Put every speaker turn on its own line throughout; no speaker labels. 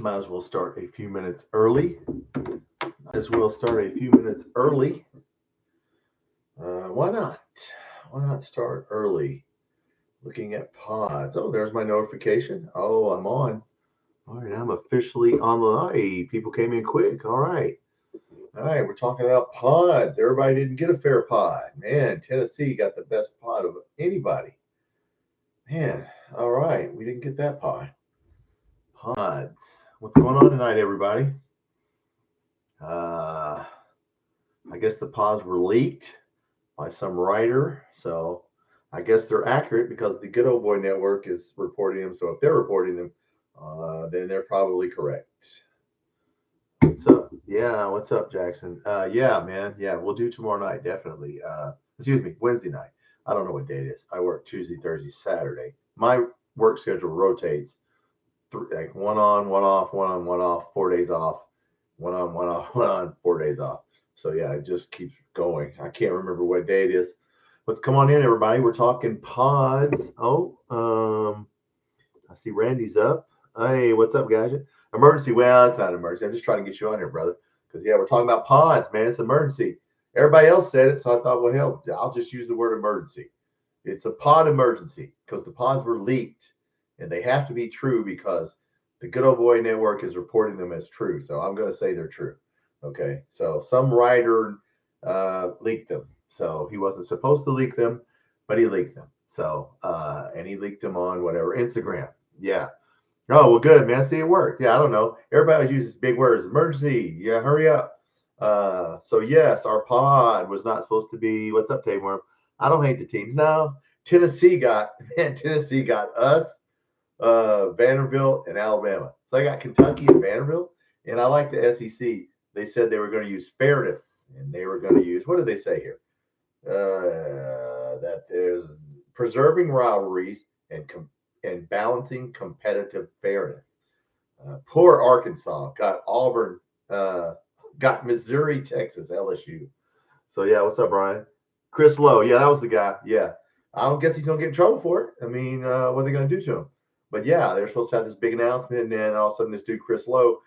Might as well start a few minutes early. Why not? Why not start early? Looking at pods. Oh, there's my notification. Oh, I'm on. All right, I'm officially on the line. Hey, people came in quick. All right. All right, we're talking about pods. Everybody didn't get a fair pod. Man, Tennessee got the best pod of anybody. Man, all right. We didn't get that pod. Pods. What's going on tonight, everybody? Uh, I guess the pods were leaked by some writer. So I guess they're accurate because the Good Old Boy Network is reporting them. So if they're reporting them, then they're probably correct. What's up? Yeah, what's up, Jackson? Yeah, man. Yeah, we'll do tomorrow night, definitely. Excuse me, Wednesday night. I don't know what day it is. I work Tuesday, Thursday, Saturday. My work schedule rotates like one on, one off, one on, one off, 4 days off, one on, one off, one on, 4 days off. So yeah, it just keeps going. I can't remember what day it is. Let's come on in, everybody. We're talking pods. I see Randy's up. Hey, what's up, guys? Emergency. Well, it's not an emergency. I'm just trying to get you on here, brother. Because yeah, we're talking about pods, man. It's emergency. Everybody else said it, so I thought, well, hell, I'll just use the word emergency. It's a pod emergency because the pods were leaked, and they have to be true because the Good Old Boy Network is reporting them as true. So I'm going to say they're true. Okay. So some writer leaked them. So he wasn't supposed to leak them, but he leaked them. So and he leaked them on whatever Instagram. Yeah. Oh well, good man. See, it worked. Yeah, I don't know. Everybody always uses big words. Emergency. Yeah, hurry up. So yes, our pod was not supposed to be. What's up, Tapeworm? I don't hate the teams. No, Tennessee got man. Tennessee got us, Vanderbilt, and Alabama. So I got Kentucky and Vanderbilt, and I like the SEC. They said they were going to use fairness, and they were going to use what did they say here? That there's preserving rivalries and balancing competitive fairness. Poor Arkansas got Auburn, got Missouri, Texas, LSU. So yeah, what's up, Brian? Chris Lowe, yeah, that was the guy. Yeah, I don't guess he's gonna get in trouble for it. I mean, what are they gonna do to him? But yeah, they're supposed to have this big announcement, and then all of a sudden, this dude Chris Lowe,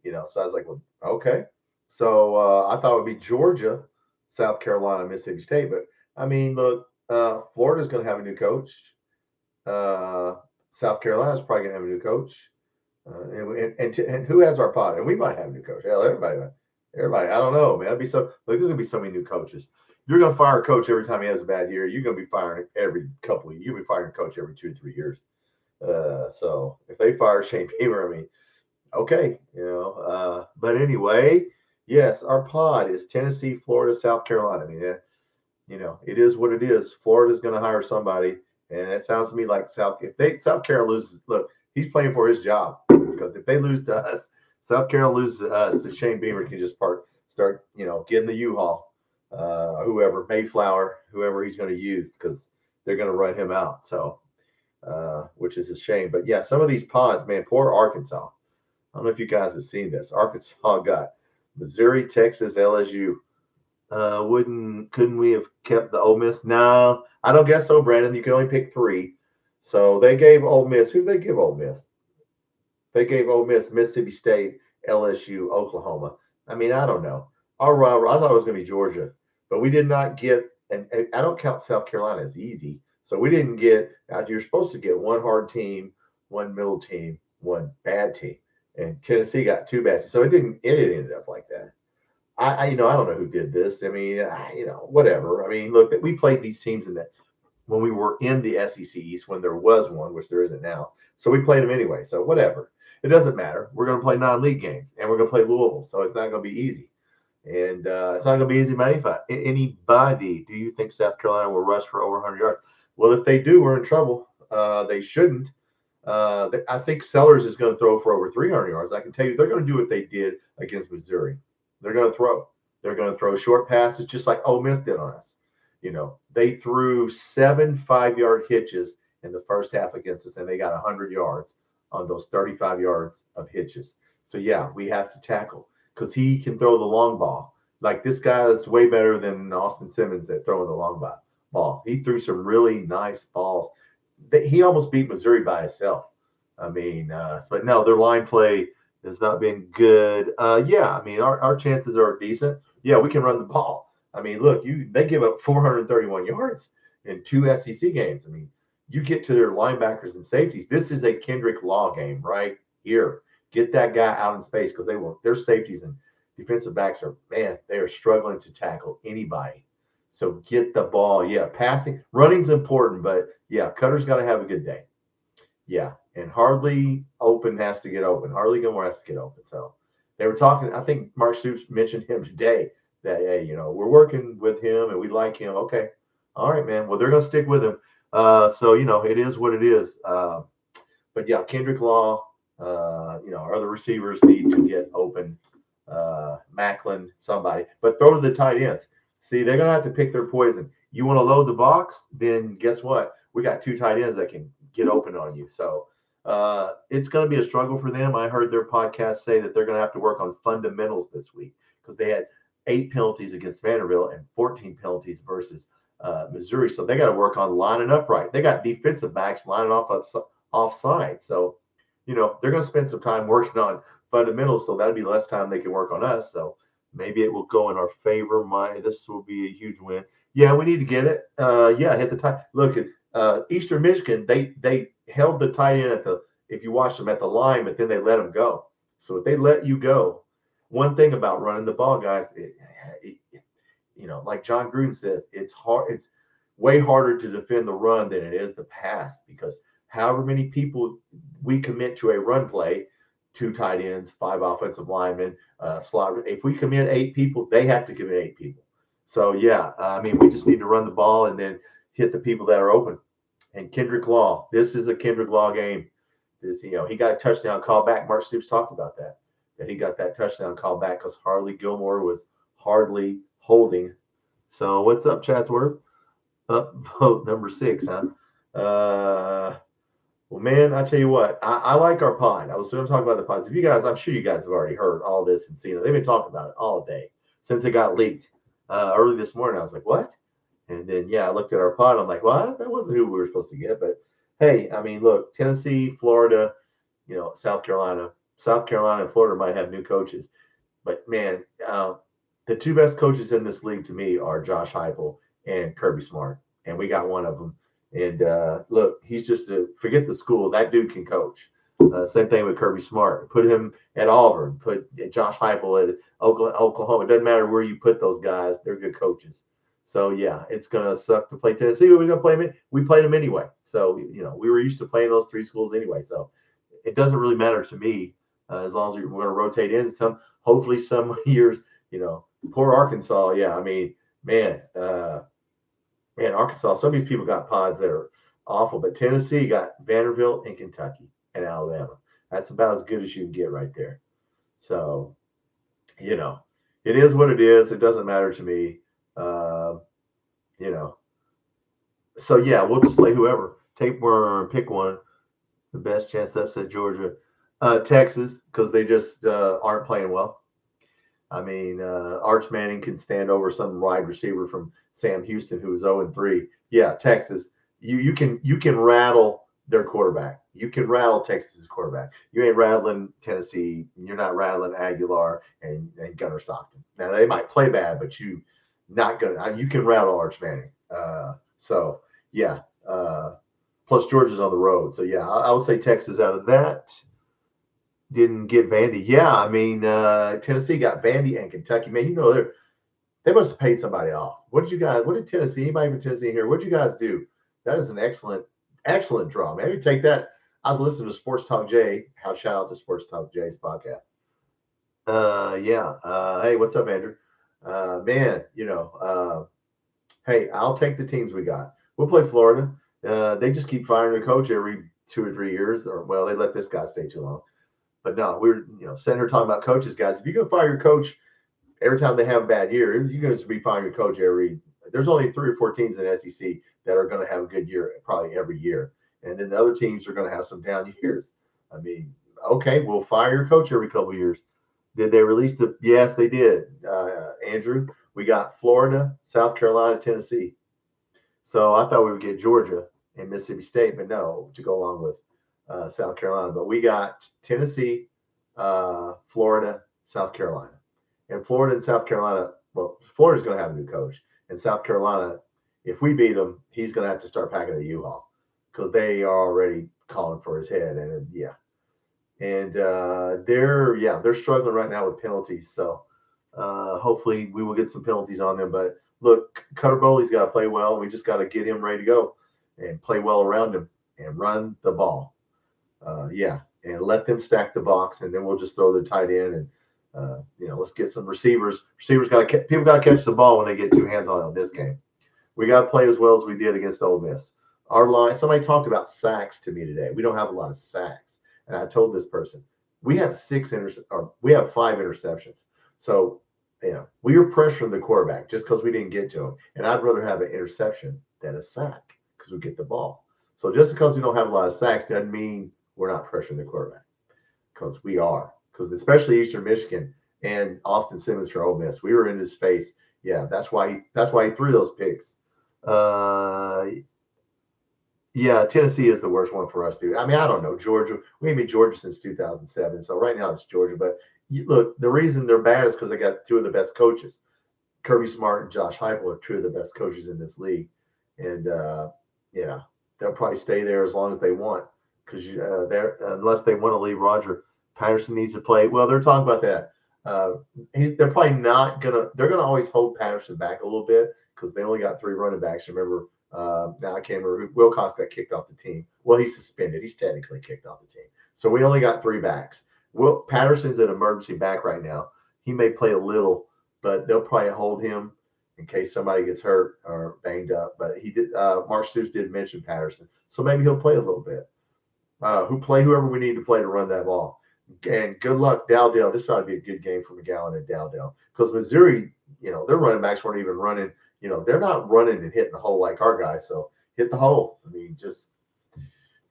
So I was like, well, okay. So I thought it would be Georgia, South Carolina, Mississippi State, but I mean, look, Florida's going to have a new coach. South Carolina's probably going to have a new coach. And who has our pod? And we might have a new coach. Hell, everybody. I don't know, man. There's going to be so many new coaches. You're going to fire a coach every time he has a bad year. You're going to be firing every couple of years. You'll be firing a coach every 2 to 3 years. So if they fire Shane Beamer, I mean, okay, But anyway, yes, our pod is Tennessee, Florida, South Carolina. I mean, it is what it is. Florida's going to hire somebody, and it sounds to me like South Carolina loses. Look, he's playing for his job because if they lose to us, South Carolina loses to us. So Shane Beamer can just start, getting the U-Haul, whoever Mayflower, whoever he's going to use because they're going to run him out. So, which is a shame. But yeah, some of these pods, man, poor Arkansas. I don't know if you guys have seen this. Arkansas got Missouri, Texas, LSU. Couldn't we have kept the Ole Miss? No, I don't guess so, Brandon. You can only pick 3. So they gave Ole Miss. Who did they give Ole Miss? They gave Ole Miss Mississippi State, LSU, Oklahoma. I mean, I don't know. I thought it was going to be Georgia, but we did not get. And I don't count South Carolina as easy. So we didn't get. You're supposed to get one hard team, one middle team, one bad team, and Tennessee got 2 bad teams. So it ended up like that. I don't know who did this. I mean, whatever. I mean, look, we played these teams when we were in the SEC East, when there was one, which there isn't now. So we played them anyway. So whatever. It doesn't matter. We're going to play non-league games, and we're going to play Louisville. So it's not going to be easy. And it's not going to be easy by anybody. Do you think South Carolina will rush for over 100 yards? Well, if they do, we're in trouble. They shouldn't. I think Sellers is going to throw for over 300 yards. I can tell you they're going to do what they did against Missouri. They're going to throw. They're going to throw short passes just like Ole Miss did on us. They threw 7 5-yard hitches in the first half against us, and they got 100 yards on those 35 yards of hitches. So, yeah, we have to tackle because he can throw the long ball. Like this guy is way better than Austin Simmons at throwing the long ball. He threw some really nice balls. He almost beat Missouri by himself. I mean, but no, their line play, has not been good. Yeah, I mean, our chances are decent. Yeah, we can run the ball. I mean, look, they give up 431 yards in two SEC games. I mean, you get to their linebackers and safeties. This is a Kendrick Law game right here. Get that guy out in space because their safeties and defensive backs are, man, they are struggling to tackle anybody. So get the ball. Yeah, passing, running's important, but yeah, Cutter's got to have a good day. Yeah, and Hardly Open has to get open. Hardly Gilmore has to get open. So they were talking. I think Mark Stoops mentioned him today that hey, we're working with him and we like him. Okay, all right, man. Well, they're gonna stick with him. So it is what it is. But yeah, Kendrick Law. Our other receivers need to get open. Macklin, somebody, but throw to the tight ends. See, they're gonna have to pick their poison. You want to load the box? Then guess what? We got two tight ends that can get open on you. So it's going to be a struggle for them. I heard their podcast say that they're going to have to work on fundamentals this week because they had 8 penalties against Vanderbilt and 14 penalties versus Missouri. So they got to work on lining up right. They got defensive backs lining offside. So, they're going to spend some time working on fundamentals. So that'll be less time they can work on us. So maybe it will go in our favor. This will be a huge win. Yeah, we need to get it. Yeah, hit the tight. Look at Eastern Michigan. They held the tight end if you watch them at the line, but then they let them go. So if they let you go, one thing about running the ball, guys, like John Gruden says, it's hard. It's way harder to defend the run than it is the pass because however many people we commit to a run play, 2 tight ends, 5 offensive linemen, slot. If we commit 8 people, they have to commit 8 people. So yeah, I mean, we just need to run the ball and then hit the people that are open. And Kendrick Law, this is a Kendrick Law game. He got a touchdown call back. Mark Stoops talked about that he got that touchdown call back because Harley Gilmore was hardly holding. So what's up, Chatsworth? Up vote number 6, huh? Well, man, I tell you what, I like our pod. I was going to talk about the pods. If you guys, I'm sure you guys have already heard all this and seen it. They've been talking about it all day since it got leaked. Early this morning, I was like, what? And then, I looked at our pod. I'm like, what? That wasn't who we were supposed to get. But, hey, I mean, look, Tennessee, Florida, South Carolina and Florida might have new coaches. But, man, the 2 best coaches in this league to me are Josh Heupel and Kirby Smart. And we got one of them. And look, he's just forget the school. That dude can coach. Same thing with Kirby Smart. Put him at Auburn. Put Josh Heupel at Oklahoma. It doesn't matter where you put those guys. They're good coaches. So, yeah, it's going to suck to play Tennessee. But we're going to play them. We played them anyway. So, we were used to playing those 3 schools anyway. So it doesn't really matter to me as long as we're going to rotate in. Hopefully some years, poor Arkansas. Yeah, I mean, man, Arkansas, some of these people got pods that are awful, but Tennessee got Vanderbilt and Kentucky and Alabama. That's about as good as you can get right there. So, it is what it is. It doesn't matter to me. So, yeah, we'll just play whoever. Take one, pick one. The best chance to upset Georgia. Texas, because they just aren't playing well. I mean, Arch Manning can stand over some wide receiver from Sam Houston who's 0-3. Yeah, Texas. You can rattle their quarterback. You can rattle Texas's quarterback. You ain't rattling Tennessee. You're not rattling Aguilar and Gunnar Stockton. Now they might play bad, but you can rattle Arch Manning. So yeah. Plus Georgia's on the road. So yeah, I would say Texas out of that. Didn't get Vandy. Yeah, I mean, Tennessee got Vandy and Kentucky. Man, they must have paid somebody off. What did Tennessee, anybody from Tennessee here, what did you guys do? That is an excellent draw. Maybe take that. I was listening to Sports Talk Jay. Shout out to Sports Talk Jay's podcast. Hey, what's up, Andrew? Man, hey, I'll take the teams we got. We'll play Florida. They just keep firing the coach every 2 or 3 years, they let this guy stay too long. But no, we're sitting here talking about coaches, guys. If you're gonna fire your coach every time they have a bad year, you're going to be firing your coach there's only 3 or 4 teams in the SEC that are going to have a good year probably every year. And then the other teams are going to have some down years. I mean, okay, we'll fire your coach every couple of years. Did they release yes, they did. Andrew, we got Florida, South Carolina, Tennessee. So I thought we would get Georgia and Mississippi State, but no, to go along with South Carolina. But we got Tennessee, Florida, South Carolina. And Florida and South Carolina, well, Florida's going to have a new coach. And South Carolina, if we beat him, he's going to have to start packing the U-Haul because they are already calling for his head. And yeah. And they're struggling right now with penalties. So hopefully we will get some penalties on them. But look, Cutter Bowley's got to play well. We just got to get him ready to go and play well around him and run the ball. And let them stack the box, and then we'll just throw the tight end and let's get some receivers. People got to catch the ball when they get two hands on it this game. We got to play as well as we did against Ole Miss. Our line. Somebody talked about sacks to me today. We don't have a lot of sacks, and I told this person we have 5 interceptions. So we were pressuring the quarterback just because we didn't get to him, and I'd rather have an interception than a sack because we get the ball. So just because we don't have a lot of sacks doesn't mean we're not pressuring the quarterback, because we are. Because especially Eastern Michigan and Austin Simmons for Ole Miss, we were in his face. Yeah, that's why he threw those picks. Tennessee is the worst one for us, dude. I mean, I don't know. Georgia, we haven't been Georgia since 2007. So right now it's Georgia. But look, the reason they're bad is because they got two of the best coaches. Kirby Smart and Josh Heupel are two of the best coaches in this league. And, they'll probably stay there as long as they want, because unless they want to leave. Roger Patterson needs to play. Well, they're talking about that. They're probably not gonna. They're gonna always hold Patterson back a little bit because they only got 3 running backs. Remember, now I can't remember. Wilcox got kicked off the team. Well, he's suspended. He's technically kicked off the team. So we only got 3 backs. Patterson's an emergency back right now. He may play a little, but they'll probably hold him in case somebody gets hurt or banged up. But he did. Mark Stoops did mention Patterson, so maybe he'll play a little bit. Whoever we need to play to run that ball. And good luck, Dowdell. This ought to be a good game for McGowan and Dowdell, because Missouri, their running backs weren't even running. They're not running and hitting the hole like our guys. So hit the hole. I mean, just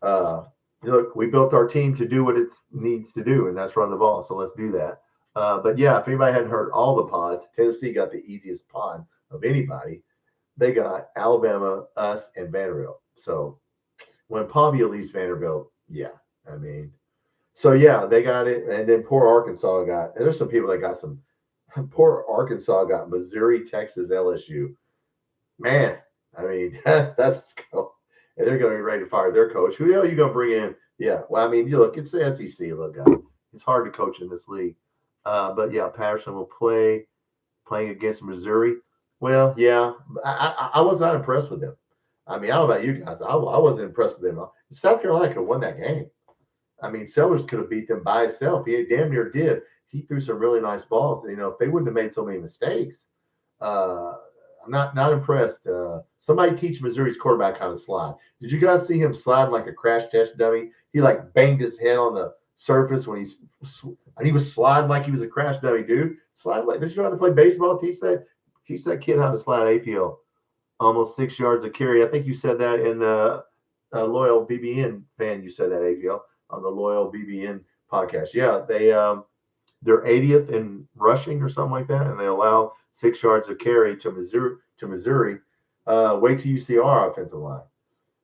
look, we built our team to do what it needs to do, and that's run the ball. So let's do that. But yeah, if anybody hadn't heard all the pods, Tennessee got the easiest pod of anybody. They got Alabama, us, and Vanderbilt. So when Pavia leaves Vanderbilt, they got it. And then poor Arkansas and there's some people that got some. Poor Arkansas got Missouri, Texas, LSU. Man, I mean, that's cool. And they're going to be ready to fire their coach. Who the hell are you going to bring in? Yeah, well, I mean, look, it's the SEC. Look, guys, it's hard to coach in this league. But yeah, Patterson will playing against Missouri. Well, yeah, I was not impressed with them. I mean, I don't know about you guys. I wasn't impressed with them. South Carolina could have won that game. I mean, Sellers could have beat them by himself. He damn near did. He threw some really nice balls. If they wouldn't have made so many mistakes, I'm not impressed. Somebody teach Missouri's quarterback how to slide. Did you guys see him slide like a crash test dummy? He like banged his head on the surface when he was sliding like he was a crash dummy, dude. Slide like, did you know how to play baseball? Teach that kid how to slide APL. Almost 6 yards of carry. I think you said that in the Loyal BBN fan. You said that, APL, on the Loyal BBN podcast. Yeah, they're 80th in rushing or something like that, and they allow 6 yards of carry to Missouri. Wait till you see our offensive line.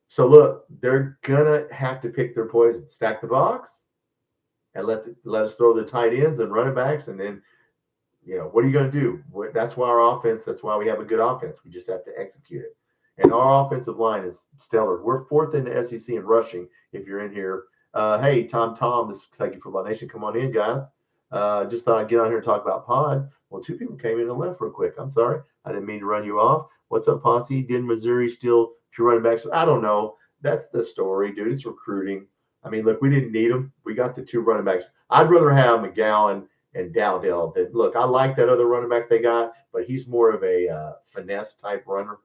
So look, they're gonna have to pick their poison. Stack the box, and let us throw the tight ends and running backs, and then what are you going to do? That's why we have a good offense. We just have to execute it. And our offensive line is stellar. We're 4th in the SEC in rushing. If you're in here, hey, Tom, this is Kentucky Football Nation. Come on in, guys. Just thought I'd get on here and talk about pods. Well, 2 people came in and left real quick. I'm sorry. I didn't mean to run you off. What's up, Posse? Did Missouri steal 2 running backs? I don't know. That's the story, dude. It's recruiting. I mean, look, we didn't need them. We got the 2 running backs. I'd rather have McGowan and Dowdell. Look, I like that other running back they got, but he's more of a finesse type runner.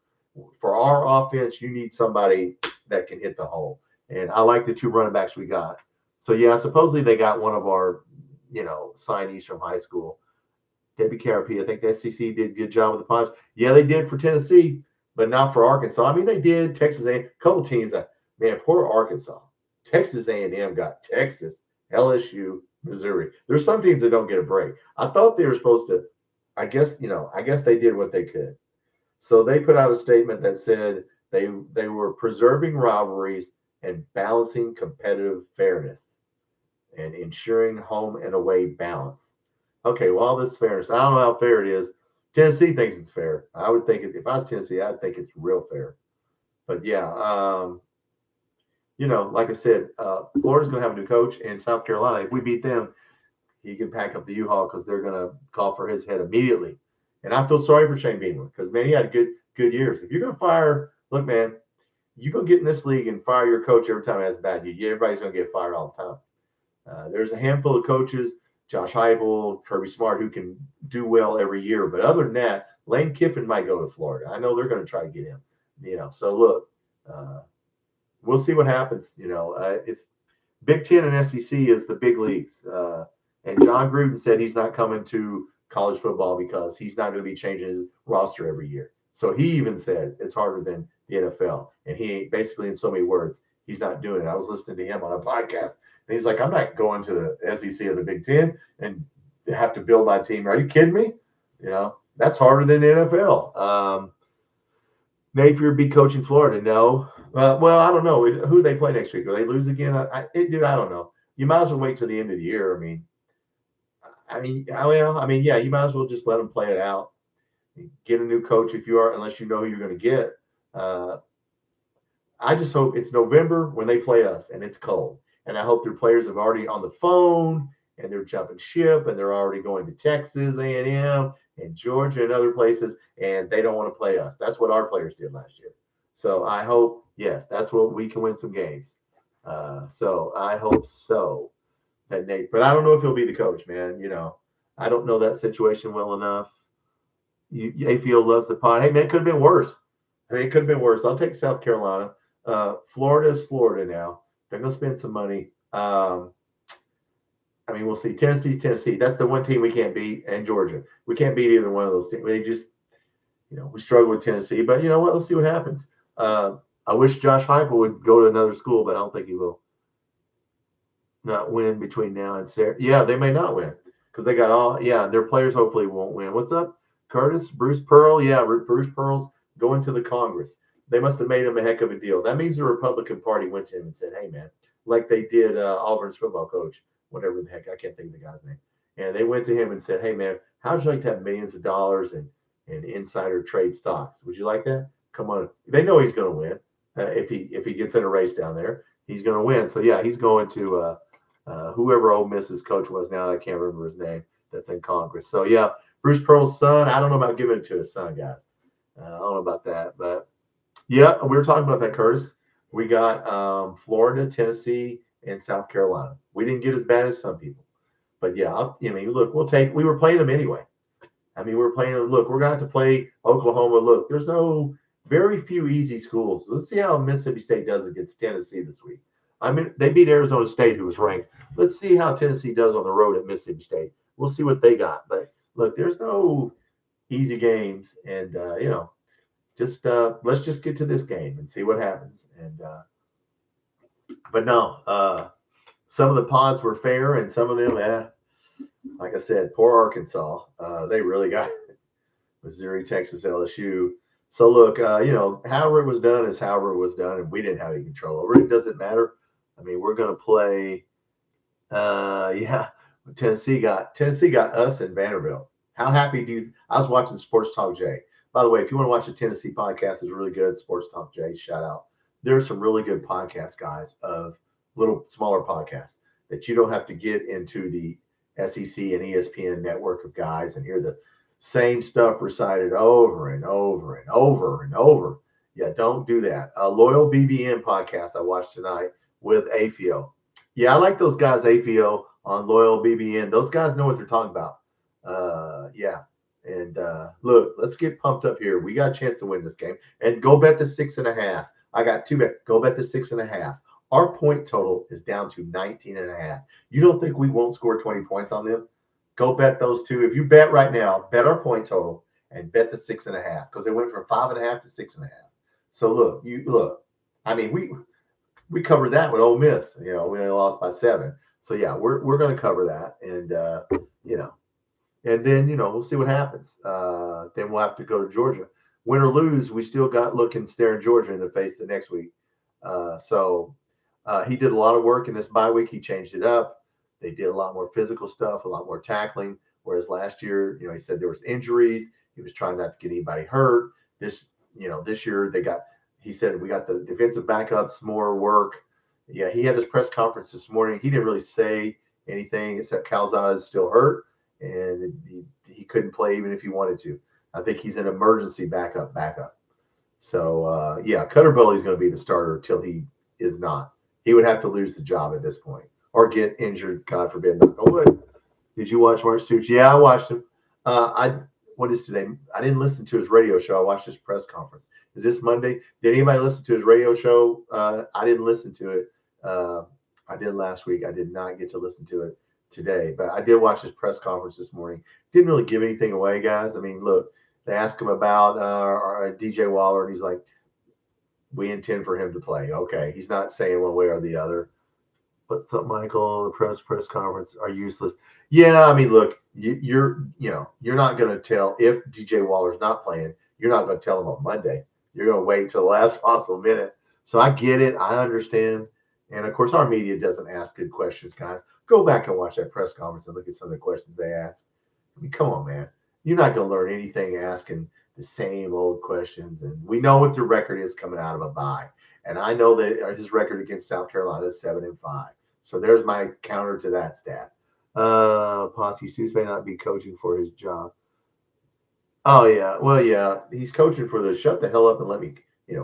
For our offense, you need somebody that can hit the hole. And I like the 2 running backs we got. So, yeah, supposedly they got one of our, signees from high school. Debbie Carapia. I think the SEC did a good job with the pods. Yeah, they did for Tennessee, but not for Arkansas. I mean, they did. Texas A&M, a couple teams. Man, poor Arkansas. Texas A&M got Texas, LSU, Missouri. There's some teams that don't get a break. I thought they were supposed to. I guess they did what they could. So they put out a statement that said they were preserving rivalries and balancing competitive fairness. and ensuring home and away balance. Okay, well, all this fairness, I don't know how fair it is. Tennessee thinks it's fair. I would think if I was Tennessee, I'd think it's real fair. But yeah, like I said, Florida's going to have a new coach, and South Carolina, if we beat them, he can pack up the U-Haul because they're going to call for his head immediately. And I feel sorry for Shane Beamer because, man, he had good years. If you're going to fire, look, man, you're going to get in this league and fire your coach every time it has a bad year. Everybody's going to get fired all the time. There's a handful of coaches, Josh Heupel, Kirby Smart, who can do well every year. But other than that, Lane Kiffin might go to Florida. I know they're going to try to get him. So look, we'll see what happens. It's Big Ten and SEC is the big leagues. And John Gruden said he's not coming to college football because he's not going to be changing his roster every year. So he even said it's harder than the NFL. And he basically, in so many words, he's not doing it. I was listening to him on a podcast, and he's like, I'm not going to the SEC or the Big Ten and have to build my team. Are you kidding me? That's harder than the NFL. Napier be coaching Florida. No. Well, I don't know. Who they play next week? Will they lose again? Dude, I don't know. You might as well wait till the end of the year. Yeah, you might as well just let them play it out. Get a new coach unless you know who you're going to get. I just hope it's November when they play us and it's cold. And I hope their players have already on the phone and they're jumping ship and they're already going to Texas A&M and Georgia and other places, and they don't want to play us. That's what our players did last year. So I hope, yes, that's what we can win some games. So I hope so. But I don't know if he'll be the coach, man. I don't know that situation well enough. AFL loves the pot. Hey, man, it could have been worse. It could have been worse. I'll take South Carolina. Florida's Florida now. They're going to spend some money. We'll see. Tennessee's Tennessee. That's the one team we can't beat, and Georgia. We can't beat either one of those teams. They just, we struggle with Tennessee. But you know what? Let's see what happens. I wish Josh Heupel would go to another school, but I don't think he will. Not win between now and Sarah. Yeah, they may not win because they got their players hopefully won't win. What's up, Curtis? Bruce Pearl? Yeah, Bruce Pearl's going to the Congress. They must have made him a heck of a deal. That means the Republican Party went to him and said, hey, man, like they did Auburn's football coach, whatever the heck, I can't think of the guy's name. And they went to him and said, hey, man, how'd you like to have millions of dollars and insider trade stocks? Would you like that? Come on. They know he's going to win. If he gets in a race down there, he's going to win. So, yeah, he's going to whoever Ole Miss's coach was now. I can't remember his name. That's in Congress. So, yeah, Bruce Pearl's son. I don't know about giving it to his son, guys. I don't know about that. But, yeah, we were talking about that, Curtis. We got Florida, Tennessee, and South Carolina. We didn't get as bad as some people. But, yeah, look, we were playing them anyway. We're playing them. Look, we're going to have to play Oklahoma. Look, there's very few easy schools. Let's see how Mississippi State does against Tennessee this week. They beat Arizona State, who was ranked. Let's see how Tennessee does on the road at Mississippi State. We'll see what they got. But, look, there's no easy games. And, let's just get to this game and see what happens. And but no, some of the pods were fair, and some of them, like I said, poor Arkansas. They really got Missouri, Texas, LSU. So look, however it was done is however it was done, and we didn't have any control over it. It doesn't matter. We're going to play. Tennessee got us in Vanderbilt. How happy I was watching Sports Talk Jay. By the way, if you want to watch a Tennessee podcast, it's really good. Sports Talk Jay, shout out. There's some really good podcasts, guys, of little smaller podcasts that you don't have to get into the SEC and ESPN network of guys and hear the same stuff recited over and over and over and over. Yeah, don't do that. Loyal BBN podcast I watched tonight with AFIO. Yeah, I like those guys, AFIO, on Loyal BBN. Those guys know what they're talking about. And look, let's get pumped up here. We got a chance to win this game. And go bet the 6.5. I got 2 bets. Go bet the 6.5. Our point total is down to 19.5. You don't think we won't score 20 points on them? Go bet those two. If you bet right now, bet our point total and bet the 6.5 because it went from 5.5 to 6.5. So look. We covered that with Ole Miss. We only lost by 7. So yeah, we're going to cover that, and and then we'll see what happens. Then we'll have to go to Georgia. Win or lose, we still got staring Georgia in the face the next week. So he did a lot of work in this bye week. He changed it up. They did a lot more physical stuff, a lot more tackling. Whereas last year, he said there was injuries. He was trying not to get anybody hurt. This year he said we got the defensive backups more work. Yeah, he had his press conference this morning. He didn't really say anything except Calzada is still hurt and he couldn't play even if he wanted to. I think he's an emergency backup. So, Cutterbelly is going to be the starter until he is not. He would have to lose the job at this point or get injured, God forbid. Knock on wood. Did you watch Mark Stoops? Yeah, I watched him. What is today? I didn't listen to his radio show. I watched his press conference. Is this Monday? Did anybody listen to his radio show? I didn't listen to it. I did last week. I did not get to listen to it today, but I did watch his press conference this morning. Didn't really give anything away, guys. I mean, look, they asked him about DJ Waller, and he's like, we intend for him to play. Okay, he's not saying one way or the other. What's up, Michael? The press conference are useless. Yeah, I mean, look, you're not going to tell if DJ Waller's not playing. You're not going to tell him on Monday. You're going to wait till the last possible minute. So I get it. I understand. And of course, our media doesn't ask good questions, guys. Go back and watch that press conference and look at some of the questions they ask. I mean, come on, man. You're not going to learn anything asking the same old questions. And we know what the record is coming out of a bye. And I know that his record against South Carolina is 7-5. So there's my counter to that stat. Posse Stoops may not be coaching for his job. Oh, yeah. Well, yeah. He's coaching for the shut the hell up and let me,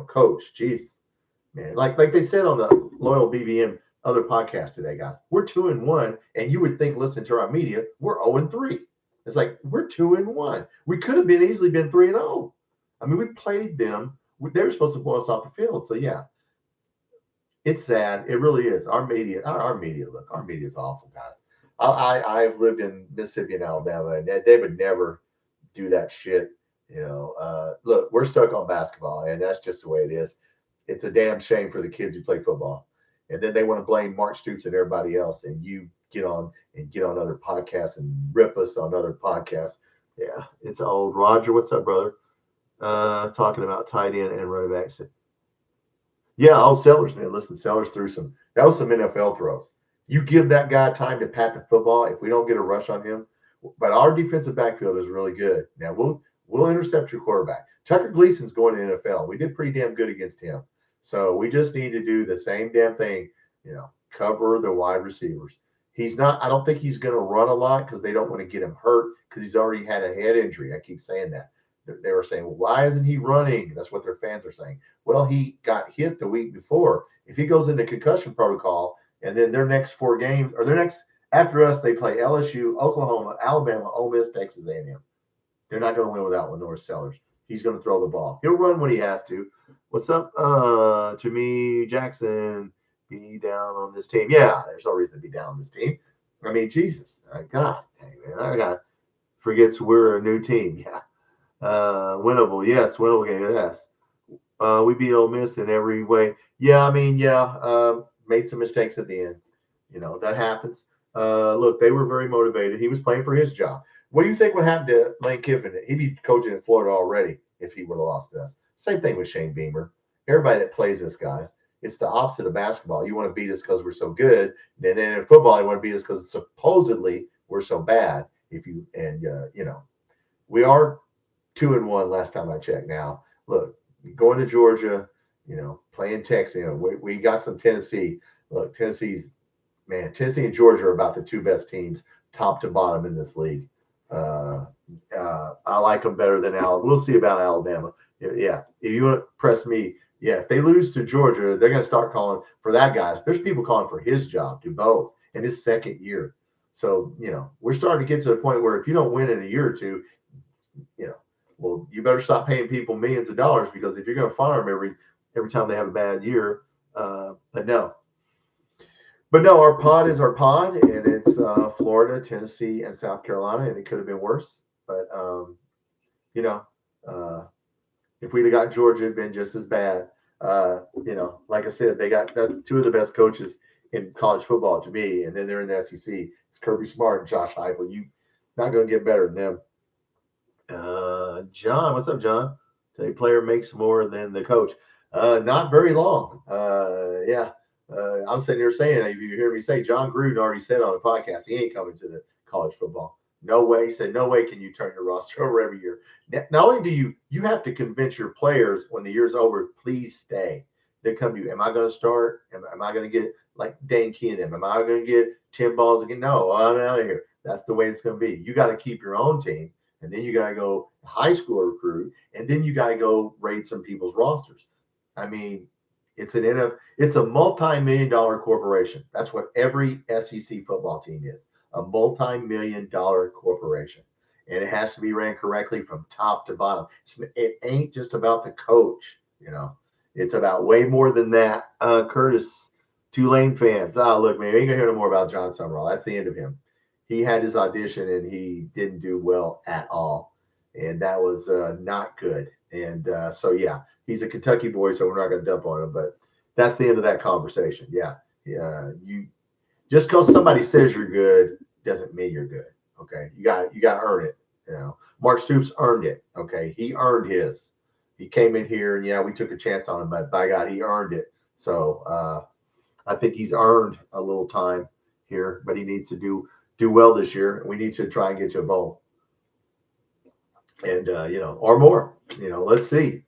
coach. Jesus, man. Like they said on the Loyal BBM other podcast today, guys. We're 2-1, and you would think, listen to our media, we're 0-3. It's like we're 2-1. We could have easily been 3-0. I mean, we played them. They were supposed to blow us off the field. So yeah, it's sad. It really is. Our media is awful, guys. I've lived in Mississippi and Alabama, and they would never do that shit. Look, we're stuck on basketball, and that's just the way it is. It's a damn shame for the kids who play football, and then they want to blame Mark Stoops and everybody else, and you get on other podcasts and rip us on other podcasts. Yeah, it's old. Roger, what's up, brother? Talking about tight end and running backs. Yeah, Sellers, man. Listen, Sellers threw that was some NFL throws. You give that guy time to pat the football. If we don't get a rush on him, but our defensive backfield is really good. Now we'll intercept your quarterback. Tucker Gleason's going to the NFL. We did pretty damn good against him. So we just need to do the same damn thing, cover the wide receivers. I don't think he's going to run a lot because they don't want to get him hurt because he's already had a head injury. I keep saying that. They were saying, well, why isn't he running? That's what their fans are saying. Well, he got hit the week before. If he goes into concussion protocol and then their next 4 games or after us, they play LSU, Oklahoma, Alabama, Ole Miss, Texas A&M. They're not going to win without Lenore Sellers. He's going to throw the ball. He'll run when he has to. What's up, to me, Jackson? Be down on this team. Yeah, there's no reason to be down on this team. I mean, Jesus. God, dang, man. I got forgets we're a new team. Yeah. Winnable. Yes. Winnable game. Yes. We beat Ole Miss in every way. Yeah. I mean, yeah. Made some mistakes at the end. That happens. Look, they were very motivated. He was playing for his job. What do you think would happen to Lane Kiffin? He'd be coaching in Florida already if he would have lost us. Same thing with Shane Beamer. Everybody that plays this, guys, it's the opposite of basketball. You want to beat us because we're so good. And then in football, you want to beat us because supposedly we're so bad. We are 2-1 last time I checked. Now, look, going to Georgia, playing Texas, we got some Tennessee. Look, Tennessee and Georgia are about the 2 best teams, top to bottom in this league. I like them better than Alabama. We'll see about Alabama. Yeah, if you want to press me, yeah, if they lose to Georgia, they're going to start calling for that guy. There's people calling for his job, do both, in his second year. So, we're starting to get to the point where if you don't win in a year or two, well, you better stop paying people millions of dollars because if you're going to fire them every time they have a bad year, but no, our pod is our pod, and it's Florida, Tennessee, and South Carolina, and it could have been worse. But if we'd have got Georgia, it'd been just as bad. Like I said, that's 2 of the best coaches in college football to me, and then they're in the SEC. It's Kirby Smart and Josh Heupel. You not going to get better than them. John, what's up, John? A player makes more than the coach. Not very long. Yeah. I'm sitting here saying, if you hear me say, John Gruden already said on the podcast, he ain't coming to the college football. No way. He said, no way can you turn your roster over every year. Not only do you have to convince your players when the year's over, please stay. They come to you. Am I going to start? Am I going to get like Dane Key and them? Am I going to get 10 balls again? No, I'm out of here. That's the way it's going to be. You got to keep your own team. And then you got to go high school recruit. And then you got to go raid some people's rosters. I mean, it's a multi-million-dollar corporation. That's what every SEC football team is, a multi-million-dollar corporation. And it has to be ran correctly from top to bottom. It ain't just about the coach, It's about way more than that. Curtis, Tulane fans. Look, man, you ain't going to hear no more about John Summerall. That's the end of him. He had his audition, and he didn't do well at all. And that was not good. And yeah. He's a Kentucky boy, so we're not going to dump on him. But that's the end of that conversation. Yeah. You just because somebody says you're good doesn't mean you're good. Okay, you got to earn it. Mark Stoops earned it. Okay, he earned his. He came in here, and we took a chance on him, but by God, he earned it. So I think he's earned a little time here, but he needs to do well this year. We need to try and get to a bowl, and or more. Let's see.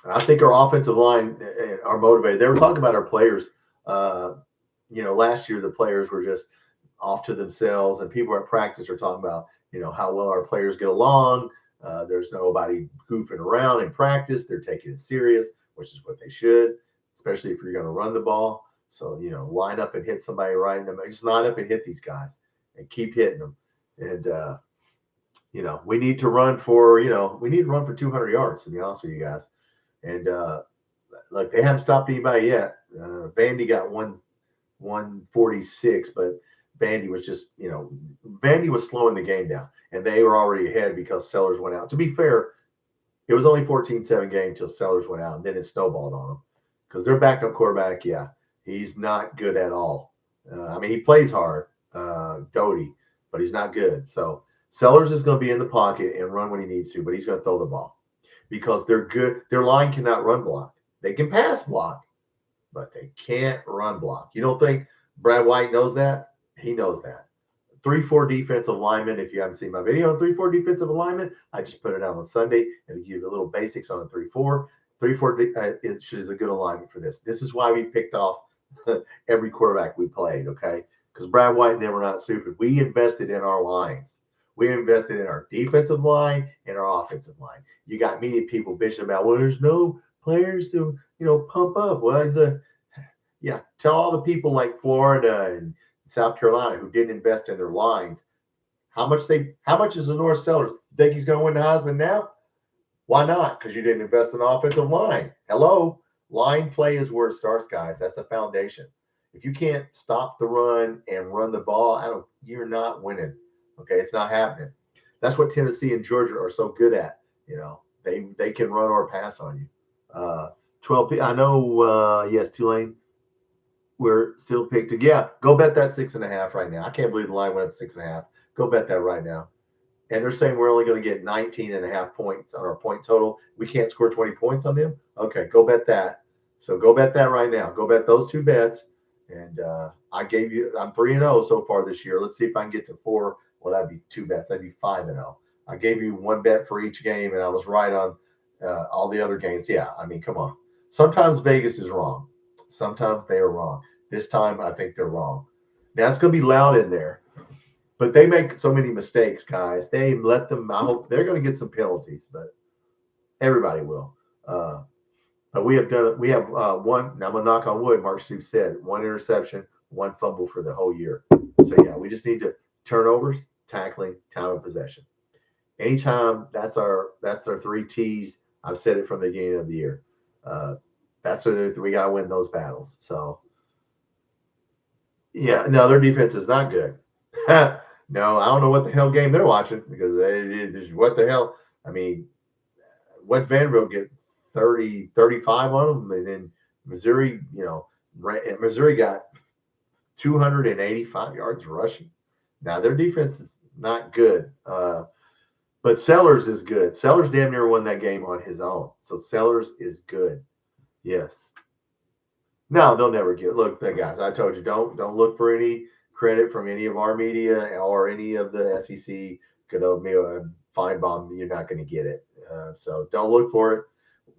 I think our offensive line are motivated. They were talking about our players. Last year the players were just off to themselves, and people at practice are talking about, how well our players get along. There's nobody goofing around in practice. They're taking it serious, which is what they should, especially if you're going to run the ball. So, line up and hit somebody right in them. Just line up and hit these guys and keep hitting them. And, we need to run for 200 yards, to be honest with you guys. And look, they haven't stopped anybody yet. Vandy got 146, but Vandy was just, Vandy was slowing the game down, and they were already ahead because Sellers went out. To be fair, it was only 14-7 game until Sellers went out, and then it snowballed on them because their backup quarterback, he's not good at all. He plays hard, Doty, but he's not good. So Sellers is going to be in the pocket and run when he needs to, but he's going to throw the ball. Because they're good. Their line cannot run block. They can pass block, but they can't run block. You don't think Brad White knows that? He knows that. 3-4 defensive lineman. If you haven't seen my video on 3-4 defensive alignment, I just put it out on Sunday and give you the little basics on a 3-4. 3-4 is a good alignment for this. This is why we picked off every quarterback we played, okay? Because Brad White and them were not stupid. We invested in our lines. We invested in our defensive line and our offensive line. You got many people bitching about, well, there's no players to, pump up. Well, tell all the people like Florida and South Carolina who didn't invest in their lines. How much is the North Sellers? You think he's going to win the Heisman now? Why not? Because you didn't invest in the offensive line. Hello? Line play is where it starts, guys. That's the foundation. If you can't stop the run and run the ball, you're not winning. Okay, it's not happening. That's what Tennessee and Georgia are so good at. They can run or pass on you. 12. I know. Yes, Tulane. We're still picked. Go bet that 6.5 right now. I can't believe the line went up 6.5. Go bet that right now. And they're saying we're only going to get 19.5 points on our point total. We can't score 20 points on them. Okay, go bet that. So go bet that right now. Go bet those two bets. And I'm 3-0 so far this year. Let's see if I can get to 4. Well, that'd be 2 bets. That'd be 5-0. I gave you 1 bet for each game, and I was right on all the other games. Come on. Sometimes Vegas is wrong. Sometimes they are wrong. This time, I think they're wrong. Now, it's going to be loud in there, but they make so many mistakes, guys. They let them out. They're going to get some penalties, but everybody will. But we have done it. We have one. Now, I'm going to knock on wood. Mark Stoops said 1 interception, 1 fumble for the whole year. So, we just need to turnovers, tackling, time of possession. Anytime, that's our 3 T's. I've said it from the beginning of the year. That's what we got to win those battles. So, no, their defense is not good. No, I don't know what the hell game they're watching because what the hell? What Vanderbilt get 30, 35 on them, and then Missouri, Missouri got 285 yards rushing. Now their defense is not good, but Sellers is good. Sellers damn near won that game on his own, so Sellers is good. Yes. No, they'll never get. Look, guys, I told you, don't look for any credit from any of our media or any of the SEC. Finebaum, you're not going to get it. So don't look for it.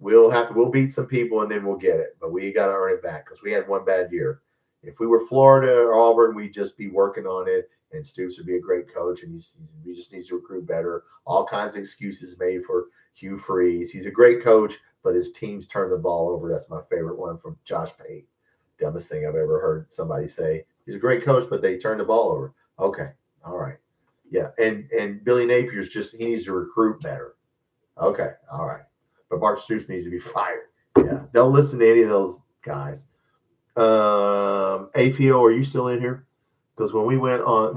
We'll beat some people and then we'll get it, but we got to earn it back because we had one bad year. If we were Florida or Auburn, we'd just be working on it. And Stoops would be a great coach, and he just needs to recruit better. All kinds of excuses made for Hugh Freeze. He's a great coach, but his teams turn the ball over. That's my favorite one from Josh Pate. Dumbest thing I've ever heard somebody say. He's a great coach, but they turn the ball over. Okay, all right, yeah. And Billy Napier's he needs to recruit better. Okay, all right. But Bart Stoops needs to be fired. Yeah, don't listen to any of those guys. APO, are you still in here? Because when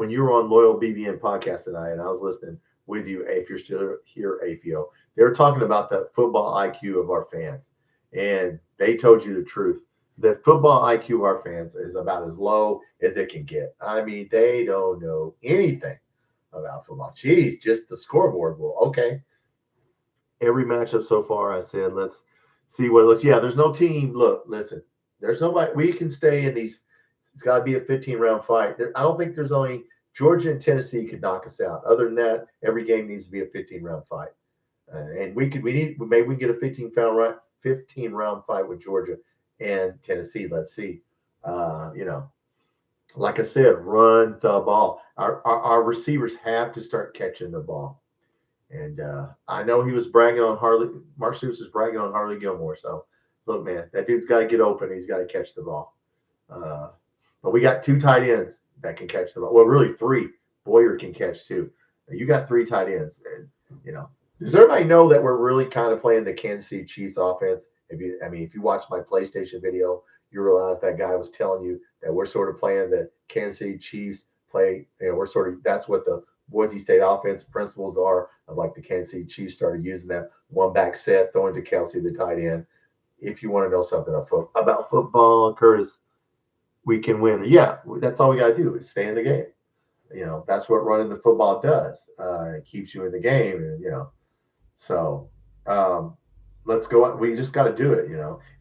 you were on Loyal BBN podcast tonight, and I was listening with you, if you're still here, APO, they were talking about the football IQ of our fans, and they told you the truth. The football IQ of our fans is about as low as it can get. I mean, they don't know anything about football. Geez, just the scoreboard. Well, okay. Every matchup so far, I said, let's see what it looks. Yeah, there's no team. Look, listen, there's nobody. We can stay in these. It's got to be a 15-round fight. I don't think there's only Georgia and Tennessee could knock us out. Other than that, every game needs to be a 15-round fight. And maybe we can get a 15-round fight with Georgia and Tennessee. Let's see. Like I said, run the ball. Our receivers have to start catching the ball. And I know he was bragging on Mark Stoops is bragging on Harley Gilmore. So, look, man, that dude's got to get open. He's got to catch the ball. But we got 2 tight ends that can catch the ball. Well, really 3. Boyer can catch 2. You got 3 tight ends. And, does everybody know that we're really kind of playing the Kansas City Chiefs offense? If you watch my PlayStation video, you realize that guy was telling you that we're sort of playing the Kansas City Chiefs play. That's what the Boise State offense principles are of like the Kansas City Chiefs started using that one back set, throwing to Kelsey, the tight end. If you want to know something about football, Curtis, we can win. Yeah, that's all we got to do is stay in the game. That's what running the football does. It keeps you in the game. And, so let's go. We just got to do it.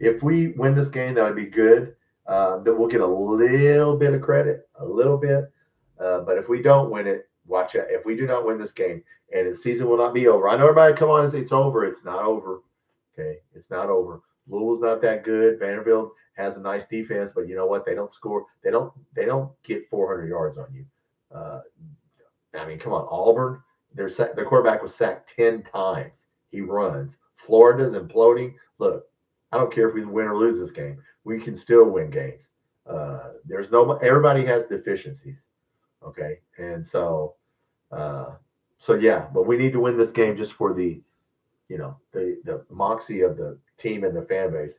If we win this game, that would be good. Then we'll get a little bit of credit, a little bit. But if we don't win it, watch out. If we do not win this game, and the season will not be over. I know everybody come on and say it's over. It's not over. Okay, it's not over. Louisville's not that good. Vanderbilt has a nice defense, but you know what? They don't score. They don't get 400 yards on you. Come on, Auburn. Their quarterback was sacked 10 times. He runs. Florida's imploding. Look, I don't care if we win or lose this game. We can still win games. Everybody has deficiencies. Okay, and so yeah, but we need to win this game just for the moxie of the team and the fan base.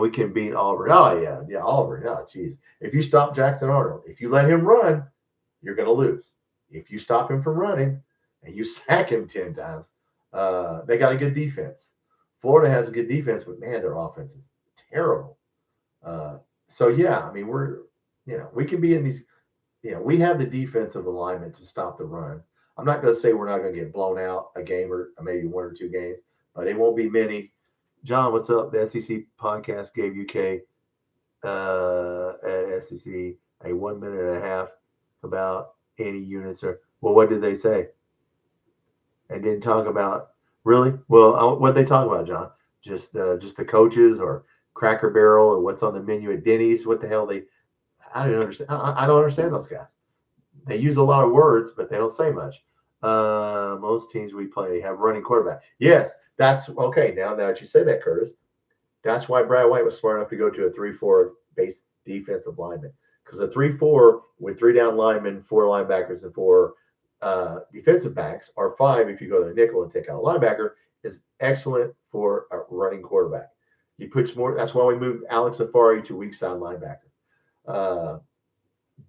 We can beat Auburn. Oh yeah, Auburn. Oh geez, if you stop Jackson Arnold, if you let him run, you're going to lose. If you stop him from running and you sack him 10 times, they got a good defense. Florida has a good defense, but man, their offense is terrible. So yeah, we can be in these. We have the defensive alignment to stop the run. I'm not going to say we're not going to get blown out a game or maybe 1 or 2 games, but it won't be many. John, what's up? The SEC podcast gave UK at SEC a 1 minute and a half about 80 units. Well, what did they say? And didn't talk about really. Well, what did they talk about, John? Just the coaches or Cracker Barrel or what's on the menu at Denny's? What the hell I don't understand. I don't understand those guys. They use a lot of words, but they don't say much. Most teams we play have running quarterback. Yes, that's okay. Now that you say that, Curtis, that's why Brad White was smart enough to go to a 3-4 base defensive lineman. Because a 3-4 with 3 down linemen, 4 linebackers, and 4 defensive backs, or 5 if you go to the nickel and take out a linebacker, is excellent for a running quarterback. You put more. That's why we moved Alex Safari to weak side linebacker.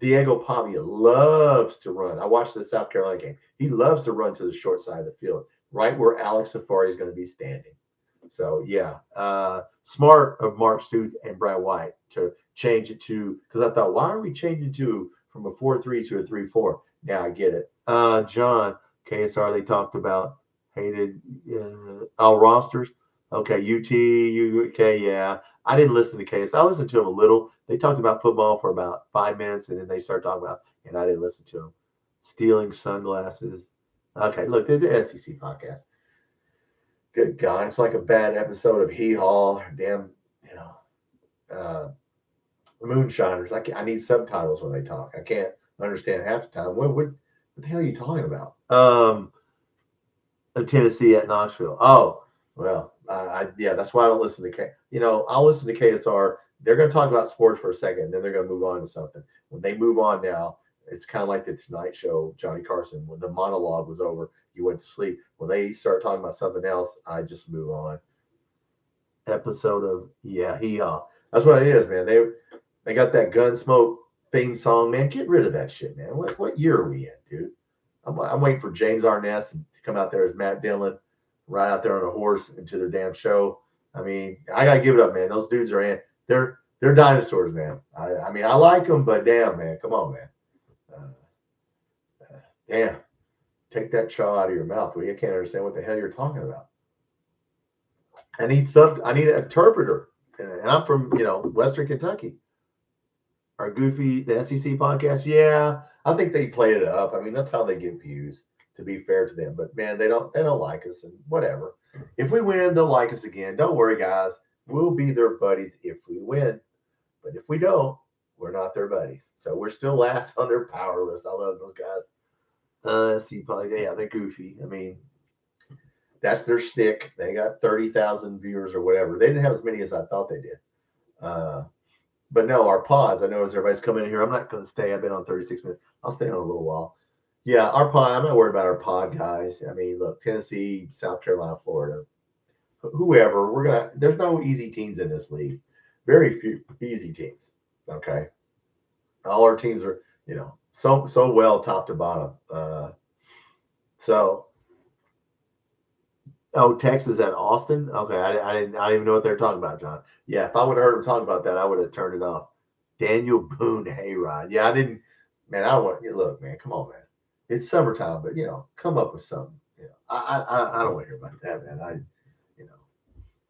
Diego Pavia loves to run. I watched the South Carolina game. He loves to run to the short side of the field, right where Alex Safari is going to be standing. So, yeah, smart of Mark Stoops and Brad White to change it to, because I thought, why are we changing from a 4-3 to a 3-4? Now I get it. John, KSR, they talked about hated all rosters. Okay, UT, UK, yeah. I didn't listen to KS. I listened to them a little. They talked about football for about 5 minutes, and then they started talking about, and I didn't listen to them. Stealing sunglasses. Okay, look, they're the SEC podcast. Good God, it's like a bad episode of Hee Haw. Damn, you know, moonshiners. I need subtitles when they talk. I can't understand half the time. What the hell are you talking about? Tennessee at Knoxville. Oh, well, yeah, that's why I don't listen to K. I'll listen to KSR. They're going to talk about sports for a second, then they're going to move on to something. When they move on now, it's kind of like the Tonight Show, Johnny Carson. When the monologue was over, you went to sleep. When they start talking about something else, I just move on. Episode of Hee Haw. That's what it is, man. They got that Gunsmoke theme song, man. Get rid of that shit, man. What year are we in, dude? I'm waiting for James Arness to come out there as Matt Dillon, ride out there on a horse into their damn show. I mean, I gotta give it up, man. Those dudes are in. They're dinosaurs, man. I mean, I like them, but damn, man, come on, man. Damn, take that chaw out of your mouth. Well, you can't understand what the hell you're talking about. I need an interpreter, and I'm from Western Kentucky. Our Goofy, the SEC podcast, yeah, I think they play it up. I mean, that's how they get views. To be fair to them, but man, they don't like us, and whatever. If we win, they'll like us again. Don't worry, guys. We'll be their buddies if we win, but if we don't, we're not their buddies. So we're still last on their power list. I love those guys. Yeah, they're goofy. I mean, that's their shtick. They got 30,000 viewers or whatever. They didn't have as many as I thought they did. But no, our pods. I know as everybody's coming in here, I'm not going to stay. I've been on 36 minutes. I'll stay on a little while. Yeah, our pod. I'm not worried about our pod guys. I mean, look, Tennessee, South Carolina, Florida, whoever. There's no easy teams in this league. Very few easy teams. Okay, all our teams are so well top to bottom. Texas at Austin. Okay, I didn't even know what they were talking about, John. Yeah, if I would have heard them talking about that, I would have turned it off. Daniel Boone hayride. Yeah, I didn't. Man, I don't want. Look, man, come on, man. It's summertime, but come up with something. I don't want to hear about that, man.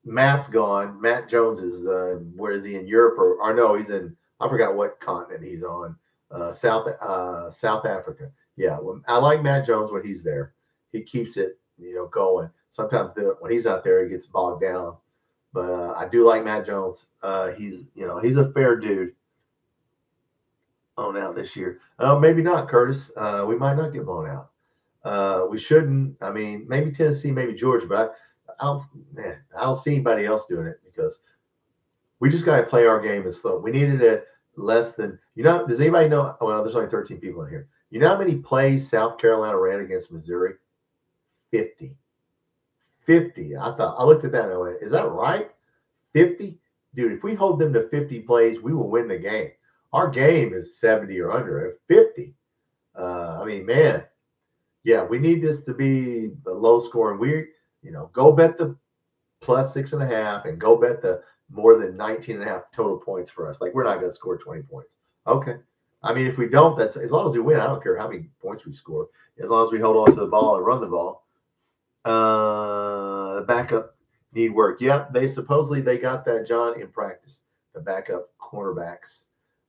Matt's gone. Matt Jones is where is he in Europe or no? He's in. I forgot what continent he's on. South Africa. Yeah, well, I like Matt Jones when he's there. He keeps it going. Sometimes when he's out there, he gets bogged down. But I do like Matt Jones. He's a fair dude. Blown out this year. Maybe not, Curtis. We might not get blown out. We shouldn't. I mean, maybe Tennessee, maybe Georgia, but I don't see anybody else doing it because we just got to play our game and slow. We needed it less than does anybody know? Well, there's only 13 people in here. You know how many plays South Carolina ran against Missouri? 50. 50. I looked at that and I went, is that right? 50? Dude, if we hold them to 50 plays, we will win the game. Our game is 70 or under at 50. I mean, man, yeah, we need this to be a low scoring. Go bet the plus 6.5 and go bet the more than 19.5 total points for us. Like, we're not going to score 20 points. Okay. I mean, if we don't, that's as long as we win. I don't care how many points we score, as long as we hold on to the ball and run the ball. The backup need work. Yep, they got that, John, in practice. The backup cornerbacks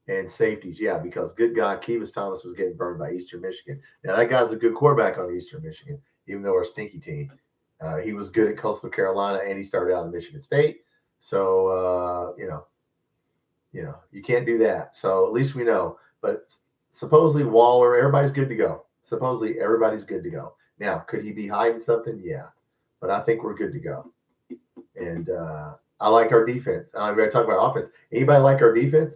and safeties, yeah, because good God, Kivas Thomas was getting burned by Eastern Michigan. Now, that guy's a good quarterback on Eastern Michigan, even though we're a stinky team. He was good at Coastal Carolina, and he started out at Michigan State. So, you can't do that. So at least we know. But supposedly Waller, everybody's good to go. Supposedly everybody's good to go. Now, could he be hiding something? Yeah. But I think we're good to go. And I like our defense. I'm going to talk about offense. Anybody like our defense?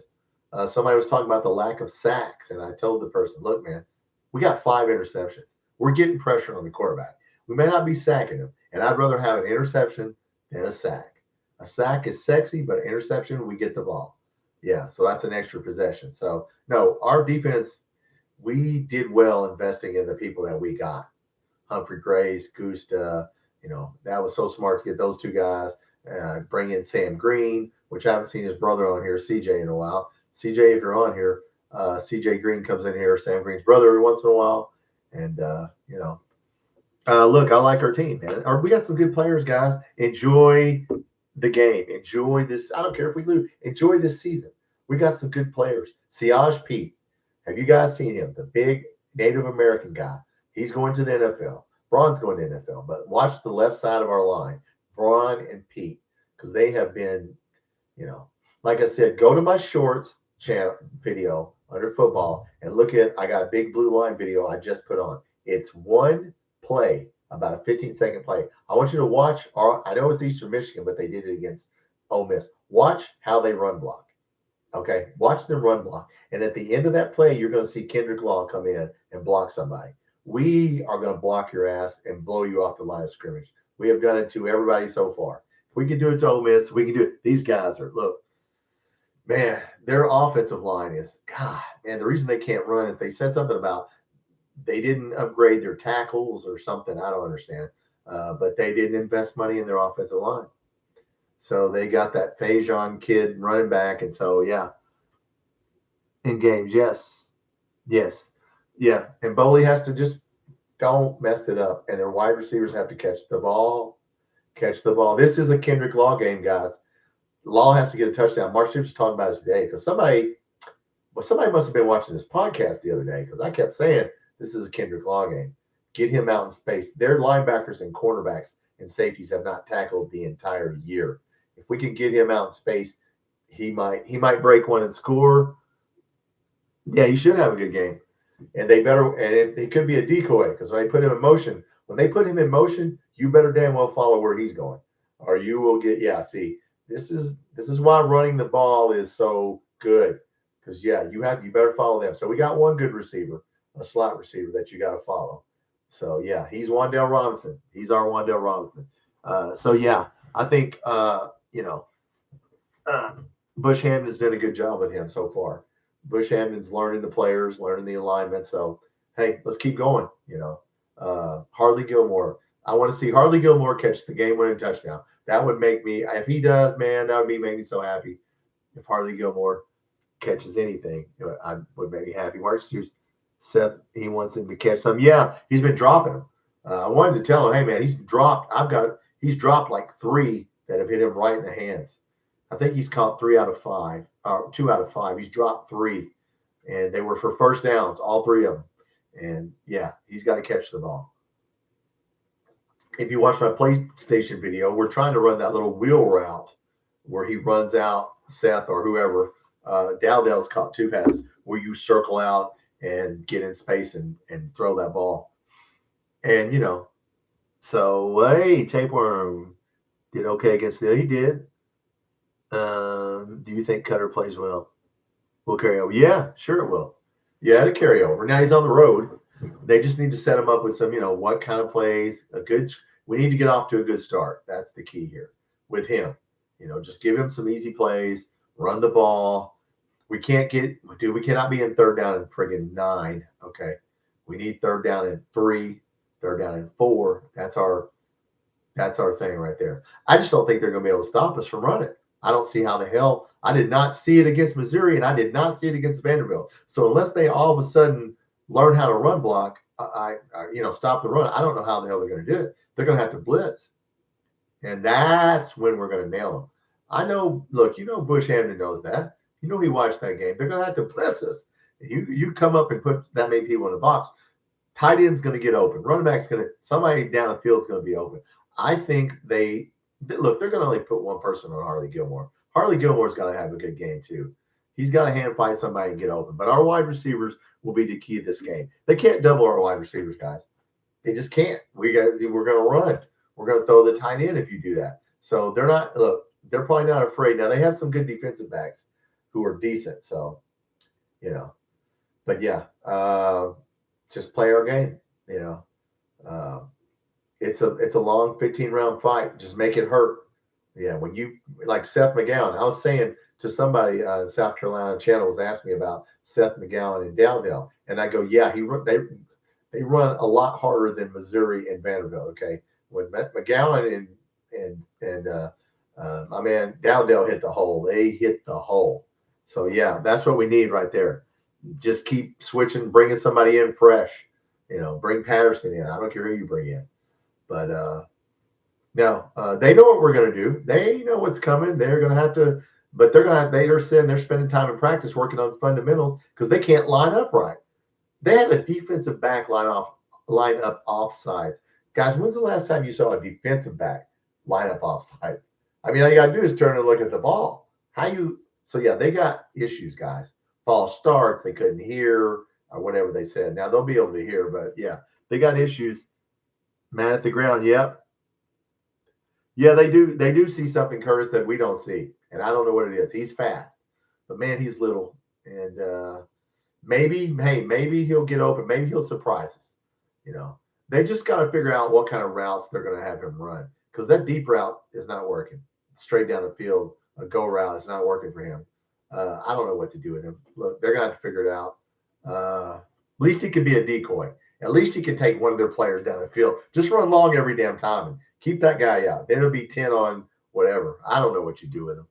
Somebody was talking about the lack of sacks, and I told the person, look, man, we got 5 interceptions. We're getting pressure on the quarterback. We may not be sacking him, and I'd rather have an interception than a sack. A sack is sexy, but an interception, we get the ball. Yeah, so that's an extra possession. So, no, our defense, we did well investing in the people that we got. Humphrey Grace, Gusta, that was so smart to get those 2 guys. Bring in Sam Green, which I haven't seen his brother on here, CJ, in a while. CJ, if you're on here, CJ Green comes in here, Sam Green's brother, every once in a while. And, look, I like our team, man. We got some good players, guys. Enjoy the game. Enjoy this. I don't care if we lose. Enjoy this season. We got some good players. Siaj Pete. Have you guys seen him? The big Native American guy. He's going to the NFL. Braun's going to the NFL. But watch the left side of our line, Braun and Pete, because they have been, like I said, go to my shorts channel video under football and look at. I got a big blue line video I just put on. It's one play, about a 15-second play. I want you to watch. I know it's Eastern Michigan, but they did it against Ole Miss. Watch how they run block. Okay, watch them run block. And at the end of that play, you're going to see Kendrick Law come in and block somebody. We are going to block your ass and blow you off the line of scrimmage. We have done it to everybody so far. If we can do it to Ole Miss, we can do it. These guys are, look, man, their offensive line is, God, man, the reason they can't run is they said something about they didn't upgrade their tackles or something. I don't understand. But they didn't invest money in their offensive line. So they got that Fajon kid running back. And so, yeah, in games, yes. Yeah. And Boley has to just don't mess it up. And their wide receivers have to catch the ball. This is a Kendrick Law game, guys. Law has to get a touchdown. Mark Stoops was talking about it today because somebody must have been watching this podcast the other day because I kept saying this is a Kendrick Law game. Get him out in space. Their linebackers and cornerbacks and safeties have not tackled the entire year. If we can get him out in space, he might break one and score. Yeah, he should have a good game. And they better, and it could be a decoy because when they put him in motion, you better damn well follow where he's going, or you will get. Yeah, see, this is why running the ball is so good because you better follow them. So we got one good receiver, a slot receiver that you got to follow. So yeah, he's Wan'Dale Robinson. He's our Wan'Dale Robinson. So yeah, I think Bush Hamden's done a good job with him so far. Bush Hamden's learning the players, learning the alignment. So hey, let's keep going. Harley Gilmore. I want to see Harley Gilmore catch the game-winning touchdown. That would make me, if he does, man, that would make me so happy. If Harley Gilmore catches anything, I would make me happy. Mark Seth, he wants him to catch some. Yeah, he's been dropping them. I wanted to tell him, hey man, he's dropped like 3 that have hit him right in the hands. I think he's caught 3 out of 5, or 2 out of 5. He's dropped 3, and they were for first downs, all 3 of them. And yeah, he's got to catch the ball. If you watch my PlayStation video, we're trying to run that little wheel route where he runs out, Seth or whoever. Dowdell's caught 2 passes where you circle out and get in space and throw that ball. And, so, hey, Tapeworm did okay against Steele. He did. Do you think Cutter plays well? Will carry over? Yeah, sure it will. Yeah, to carry over. Now he's on the road. They just need to set him up with some, what kind of plays. We need to get off to a good start. That's the key here with him. Just give him some easy plays, run the ball. We cannot be in 3rd down and friggin' 9. Okay. We need 3rd down and 3, 3rd down and 4. That's our thing right there. I just don't think they're going to be able to stop us from running. I don't see how the hell. I did not see it against Missouri, and I did not see it against Vanderbilt. So unless they all of a sudden learn how to run block, stop the run, I don't know how the hell they're going to do it. They're going to have to blitz, and that's when we're going to nail them. I know. Look, Bush Hamden knows that. He watched that game. They're going to have to blitz us. You come up and put that many people in the box. Tight end's going to get open. Running back's somebody down the field's going to be open. I think they're going to only put one person on Harley Gilmore. Harley Gilmore's got to have a good game too. He's got to hand fight somebody and get open. But our wide receivers will be the key to this game. They can't double our wide receivers, guys. They just can't. We're going to run. We're going to throw the tight end if you do that. So they're probably not afraid. Now they have some good defensive backs who are decent. So, but yeah, just play our game. It's a long 15-round fight. Just make it hurt. Yeah, when you like Seth McGowan, I was saying to somebody in South Carolina channel was asking me about Seth McGowan and Dowdell, and I go, yeah, they run a lot harder than Missouri and Vanderbilt. Okay, when McGowan and my man Dowdell hit the hole, they hit the hole. So yeah, that's what we need right there. Just keep switching, bringing somebody in fresh. Bring Patterson in. I don't care who you bring in, but Now, they know what we're going to do. They know what's coming. They're going to have to, but they're spending time in practice working on fundamentals because they can't line up right. They had a defensive back line up offsides. Guys, when's the last time you saw a defensive back line up offsides? I mean, all you got to do is turn and look at the ball. So yeah, they got issues, guys. False starts, they couldn't hear, or whatever they said. Now they'll be able to hear, but yeah, they got issues. Man at the ground, yep. Yeah, they do. They do see something, Curtis, that we don't see, and I don't know what it is. He's fast, but man, he's little, and maybe he'll get open. Maybe he'll surprise us. You know, they just got to figure out what kind of routes they're going to have him run because that deep route is not working. Straight down the field, a go route is not working for him. I don't know what to do with him. Look, they're going to have to figure it out. At least he could be a decoy. At least he can take one of their players down the field. Just run long every damn time and keep that guy out. Then it'll be 10 on whatever. I don't know what you do with him.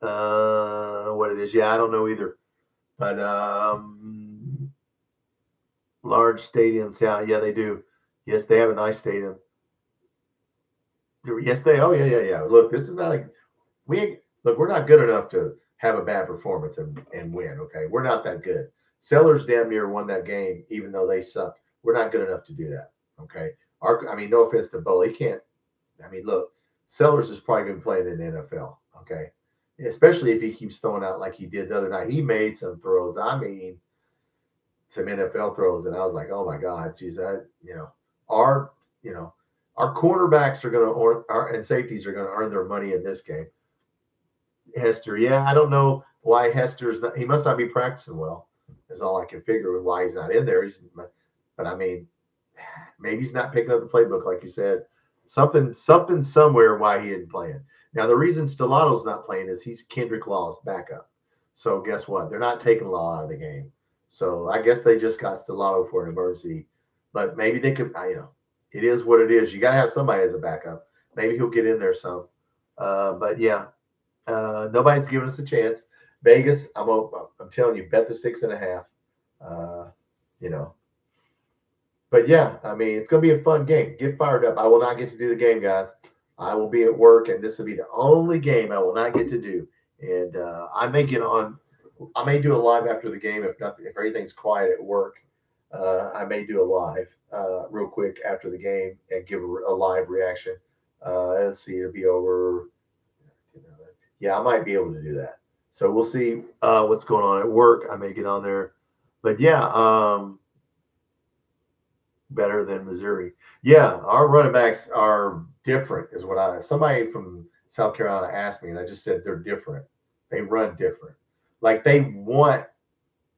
What it is. Yeah, I don't know either. But large stadiums, yeah, they do. Yes, they have a nice stadium. Yes, yeah. Look, this is not a we're not good enough to have a bad performance and win. Okay, we're not that good. Sellers damn near won that game, even though they sucked. We're not good enough to do that. Okay, no offense to Bo, he can't. I mean, look, Sellers is probably going to be playing in the NFL. Okay, especially if he keeps throwing out like he did the other night. He made some throws. I mean, some NFL throws, and I was like, oh my God, geez, our our cornerbacks are going to and safeties are going to earn their money in this game. Hester, yeah, I don't know why Hester's not. He must not be practicing well. Is all I can figure with why he's not in there. But I mean, maybe he's not picking up the playbook like you said. Something somewhere why he isn't playing. Now the reason Stelato's not playing is he's Kendrick Law's backup. So guess what? They're not taking Law out of the game. So I guess they just got Stellato for an emergency. But maybe they could. It is what it is. You got to have somebody as a backup. Maybe he'll get in there some. But yeah, nobody's giving us a chance. Vegas, I'm telling you, bet the 6.5. You know, but yeah, I mean, it's going to be a fun game. Get fired up. I will not get to do the game, guys. I will be at work, and this will be the only game I will not get to do. And I may get on. I may do a live after the game if everything's quiet at work. I may do a live real quick after the game and give a live reaction. Let's see, it'll be over. Yeah, I might be able to do that. So we'll see what's going on at work. I may get on there, but yeah, better than Missouri. Yeah, our running backs are different, is what somebody from South Carolina asked me, and I just said they're different. They run different. Like they want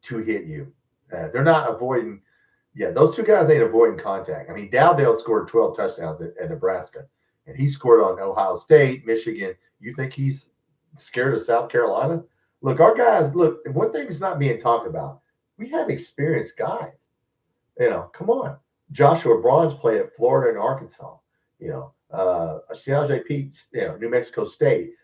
to hit you. They're not avoiding. Yeah, those two guys ain't avoiding contact. I mean, Dowdale scored 12 touchdowns at Nebraska, and he scored on Ohio State, Michigan. You think he's scared of South Carolina? Look, our guys, one thing is not being talked about. We have experienced guys. Come on. Joshua Braun's played at Florida and Arkansas. CLJ Pete, New Mexico State.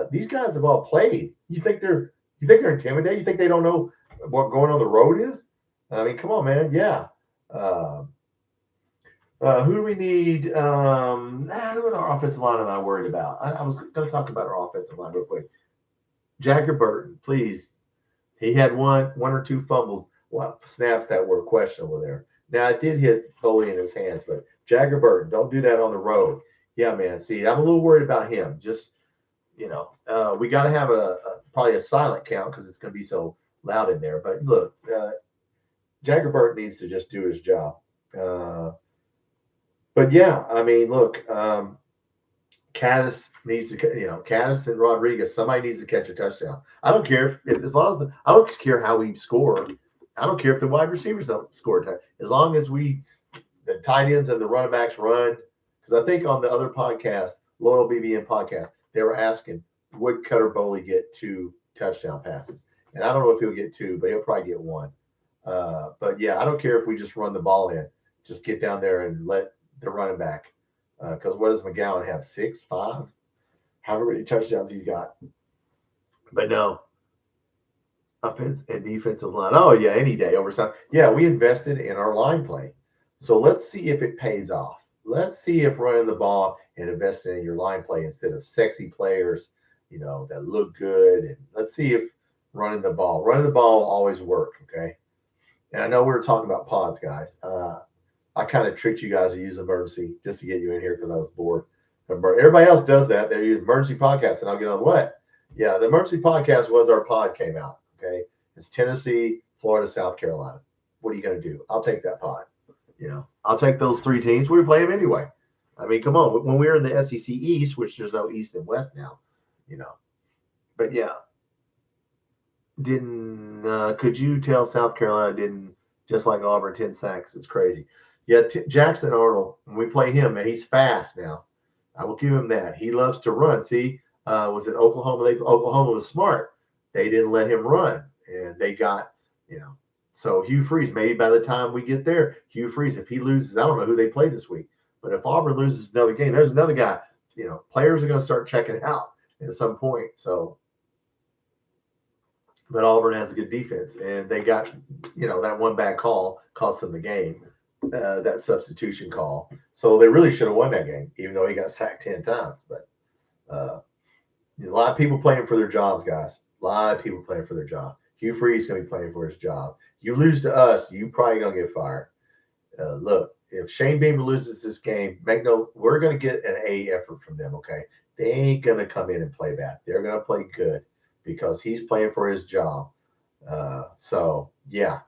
These guys have all played. You think they're intimidated? You think they don't know what going on the road is? I mean, come on, man. Yeah. Who do we need? Who in our offensive line am I worried about? I was going to talk about our offensive line real quick. Jagger Burton, please. He had one or two fumbles, snaps that were questionable there. Now, it did hit Foley in his hands, but Jagger Burton, don't do that on the road. Yeah, man. See, I'm a little worried about him. Just, we got to have probably a silent count because it's going to be so loud in there. But look, Jagger Burton needs to just do his job. But yeah, I mean, look, Caddis needs to, Caddis and Rodriguez, somebody needs to catch a touchdown. I don't care I don't care how we score. I don't care if the wide receivers don't score. As long as the tight ends and the running backs run. Because I think on the other podcast, Loyal BBN podcast, they were asking, would Cutter Boley get 2 touchdown passes? And I don't know if he'll get 2, but he'll probably get 1. But yeah, I don't care if we just run the ball in. Just get down there and let the running back. Because what does McGowan have? 6, 5? However many touchdowns he's got. But no. Offense and defensive line. Oh, yeah, any day over time. Yeah, we invested in our line play. So let's see if it pays off. let's see if running the ball and investing in your line play instead of sexy players, that look good. And let's see if running the ball will always work. Okay. And I know we were talking about pods, guys. I kind of tricked you guys to use emergency just to get you in here because I was bored. Everybody else does that. They use emergency podcasts, and I'll get on what? Yeah, the emergency podcast was our pod came out. Okay. It's Tennessee, Florida, South Carolina. What are you going to do? I'll take that pod. I'll take those three teams. We play them anyway. I mean, come on. When we were in the SEC East, which there's no East and West now, But yeah, could you tell South Carolina didn't, just like Auburn, 10 sacks? It's crazy. Yeah, Jackson Arnold, when we play him, man, he's fast now. I will give him that. He loves to run. See, was it Oklahoma? Oklahoma was smart. They didn't let him run, and they got, So Hugh Freeze, maybe by the time we get there, Hugh Freeze, if he loses, I don't know who they play this week, but if Auburn loses another game, there's another guy. Players are going to start checking out at some point. So, but Auburn has a good defense, and they got, that one bad call cost them the game, that substitution call. So they really should have won that game, even though he got sacked 10 times. But a lot of people playing for their jobs, guys. A lot of people playing for their job. Hugh Freeze is going to be playing for his job. You lose to us, you probably going to get fired. Look, if Shane Beamer loses this game, we're going to get an A effort from them, okay? They ain't going to come in and play bad. They're going to play good because he's playing for his job. So, yeah.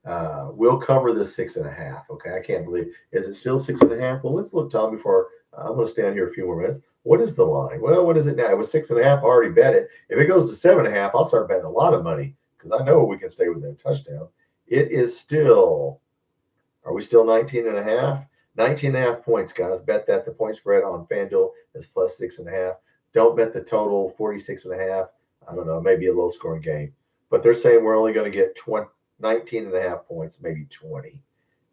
We'll cover the 6.5, okay? I can't believe. Is it still 6.5? Well, let's look, Tom, before I'm going to stand here a few more minutes. What is the line? Well, what is it now? It was 6.5. I already bet it. If it goes to 7.5, I'll start betting a lot of money because I know we can stay within a touchdown. It is still, are we still 19.5? 19.5 points, guys. Bet that the point spread on FanDuel is plus 6.5. Don't bet the total 46.5. I don't know, maybe a low scoring game. But they're saying we're only going to get 19.5 points, maybe 20.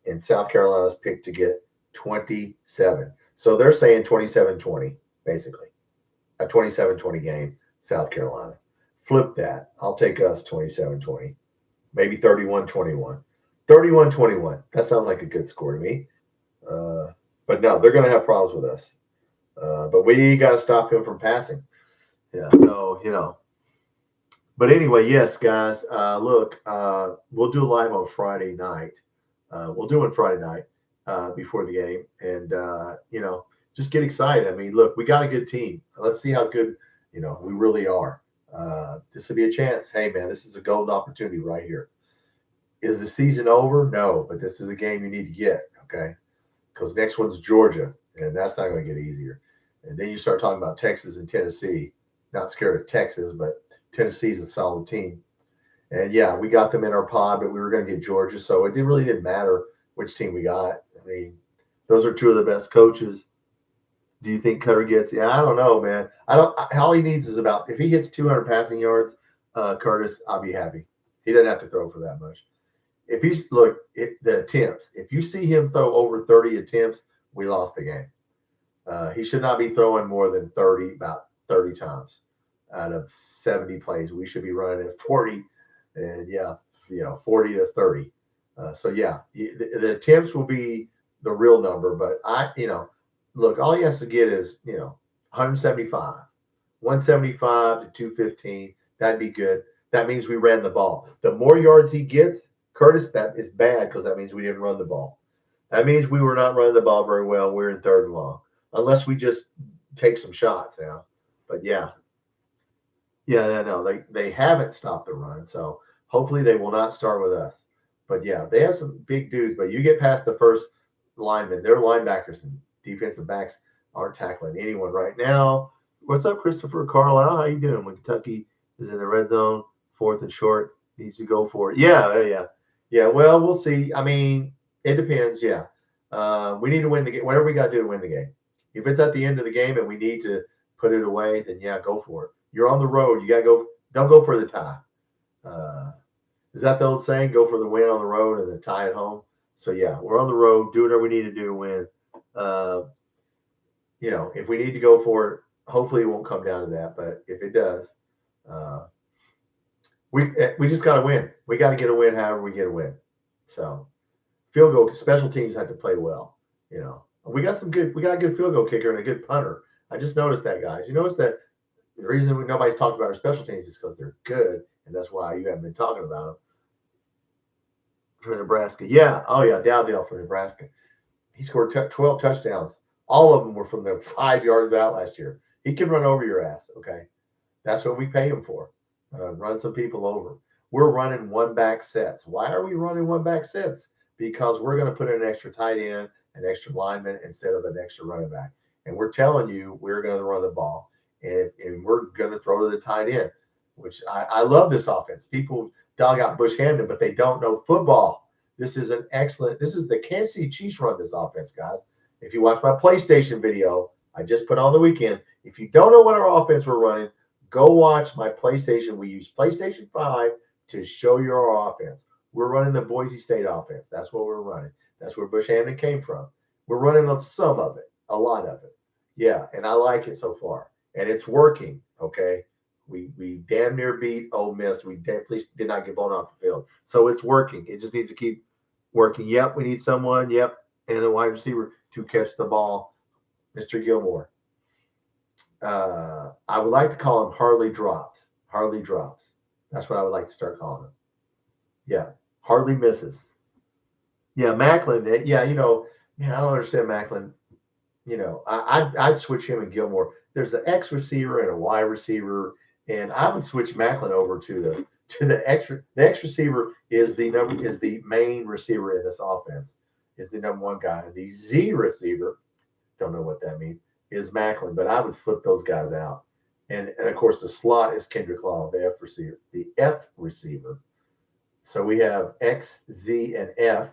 And South Carolina's picked to get 27. So they're saying 27-20, basically. A 27-20 game, South Carolina. Flip that. I'll take us 27-20. Maybe 31-21. 31-21. That sounds like a good score to me. But no, they're going to have problems with us. But we got to stop him from passing. Yeah, so, But anyway, yes, guys, look, we'll do live on Friday night. We'll do it Friday night before the game. And, just get excited. I mean, look, we got a good team. Let's see how good, we really are. This will be a chance. Hey, man, this is a golden opportunity right here. Is the season over? No, but this is a game you need to get, okay? Because next one's Georgia, and that's not going to get easier. And then you start talking about Texas and Tennessee. Not scared of Texas, but Tennessee's a solid team. And, yeah, we got them in our pod, but we were going to get Georgia. So it really didn't matter which team we got. I mean, those are two of the best coaches. Do you think Cutter gets? Yeah, I don't know, man. All he needs is if he hits 200 passing yards, Curtis, I'll be happy. He doesn't have to throw for that much. If the attempts, if you see him throw over 30 attempts, we lost the game. He should not be throwing more than about 30 times out of 70 plays. We should be running at 40 and 40 to 30. So yeah, the attempts will be the real number, but look, all he has to get is, 175, 175 to 215. That'd be good. That means we ran the ball. The more yards he gets, Curtis, that is bad because that means we didn't run the ball. That means we were not running the ball very well. We're in 3rd and long, unless we just take some shots now. But yeah, no, they haven't stopped the run, so hopefully they will not start with us. But yeah, they have some big dudes. But you get past the first lineman, their linebackers and defensive backs aren't tackling anyone right now. What's up, Christopher Carlisle? How you doing? When Kentucky is in the red zone, 4th and short, needs to go for it. Yeah. Well, we'll see. I mean, it depends. Yeah, we need to win the game. Whatever we got to do to win the game. If it's at the end of the game and we need to put it away, then yeah, go for it. You're on the road. You got to go. Don't go for the tie. Is that the old saying? Go for the win on the road and the tie at home. So yeah, we're on the road. Do whatever we need to do to win. If we need to go for it, hopefully it won't come down to that. But if it does, we just got to win. We got to get a win however we get a win. So field goal, special teams have to play well. A We got a good field goal kicker and a good punter. I just noticed that, guys. You notice that the reason nobody's talked about our special teams is because they're good, and that's why you haven't been talking about them. For Nebraska, yeah, oh yeah, Dowdell for Nebraska. He scored 12 touchdowns. All of them were from the 5 yards out last year. He can run over your ass. Okay, that's what we pay him for. Run some people over. We're running one back sets. Why are we running one back sets? Because we're going to put in an extra tight end, an extra lineman instead of an extra running back. And we're telling you we're going to run the ball, and we're going to throw to the tight end, which I love this offense. People dog out Bush Hamden, but they don't know football. This is the Kansas City Chiefs run this offense, guys. If you watch my PlayStation video, I just put on the weekend. If you don't know what our offense we're running, go watch my PlayStation. We use PlayStation 5 to show you our offense. We're running the Boise State offense. That's what we're running. That's where Bush Hamden came from. We're running on some of it, a lot of it. Yeah, and I like it so far. And it's working, okay? We damn near beat Ole Miss. We definitely did not get blown off the field. So it's working. It just needs to keep working. Yep, we need someone. Yep, and a wide receiver to catch the ball, Mr. Gilmore. I would like to call him Harley Drops. Harley Drops. That's what I would like to start calling him. Yeah, hardly misses. Yeah, Macklin. Yeah, man, I don't understand Macklin. I'd switch him and Gilmore. There's the X receiver and a Y receiver, and I would switch Macklin over to the X. The X receiver is the main receiver in this offense. Is the number one guy. The Z receiver, don't know what that means, is Macklin, but I would flip those guys out. And of course, the slot is Kendrick Law, the F receiver. The F receiver. So we have X, Z, and F.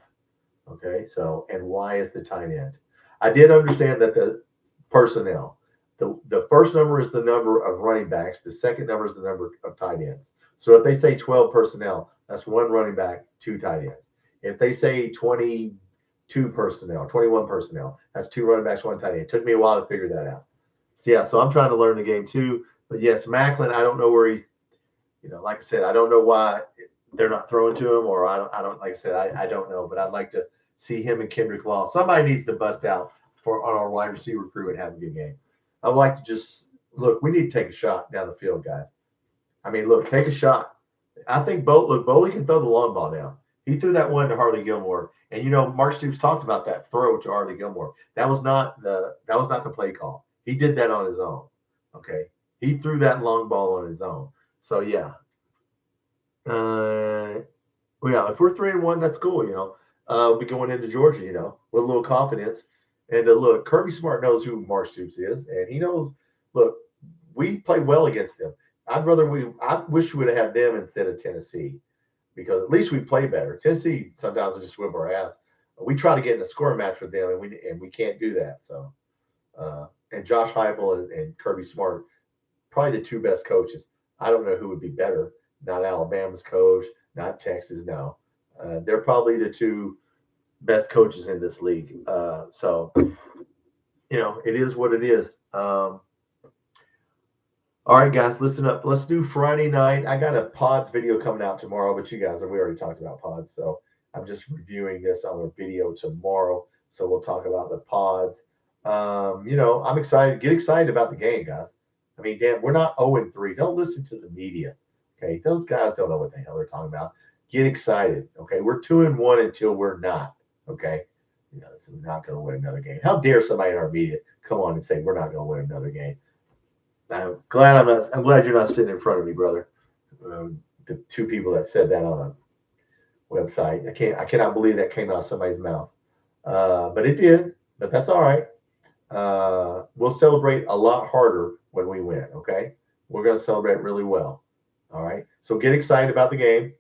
Okay, so and Y is the tight end. I did understand that the personnel, the first number is the number of running backs. The second number is the number of tight ends. So if they say 12 personnel, that's one running back, two tight ends. If they say 22 personnel, 21 personnel, that's two running backs, one tight end. It took me a while to figure that out. So yeah, so I'm trying to learn the game too. But yes, Macklin, I don't know where he's, like I said, I don't know why they're not throwing to him, or I don't like I said, I don't know, but I'd like to see him and Kendrick Law. Somebody needs to bust out on our wide receiver crew and have a good game. I would like to just look. We need to take a shot down the field, guys. I mean, look, take a shot. I think Boley can throw the long ball down. He threw that one to Harley Gilmore, and Mark Stoops talked about that throw to Harley Gilmore. That was not the play call. He did that on his own. Okay, he threw that long ball on his own. So yeah. Yeah, if we're 3-1, that's cool. We'll be going into Georgia, with a little confidence. And look, Kirby Smart knows who Mark Stoops is, and he knows. Look, we played well against them. I wish we would have had them instead of Tennessee, because at least we play better. Tennessee sometimes we just whip our ass. We try to get in a scoring match with them, and we can't do that. So, and Josh Heupel and Kirby Smart, probably the two best coaches. I don't know who would be better. Not Alabama's coach, not Texas. No, they're probably the two best coaches in this league. So, it is what it is. All right, guys, listen up. Let's do Friday night. I got a pods video coming out tomorrow, but we already talked about pods. So I'm just reviewing this on a video tomorrow. So we'll talk about the pods. I'm excited. Get excited about the game, guys. I mean, damn, we're not 0-3. Don't listen to the media. Okay, those guys don't know what the hell they're talking about. Get excited. Okay, we're 2-1 until we're not. Okay, so we're not going to win another game. How dare somebody in our media come on and say we're not going to win another game? I'm glad you're not sitting in front of me, brother. The two people that said that on a website, I cannot believe that came out of somebody's mouth. But it did. But that's all right. We'll celebrate a lot harder when we win. Okay, we're going to celebrate really well. All right. So get excited about the game.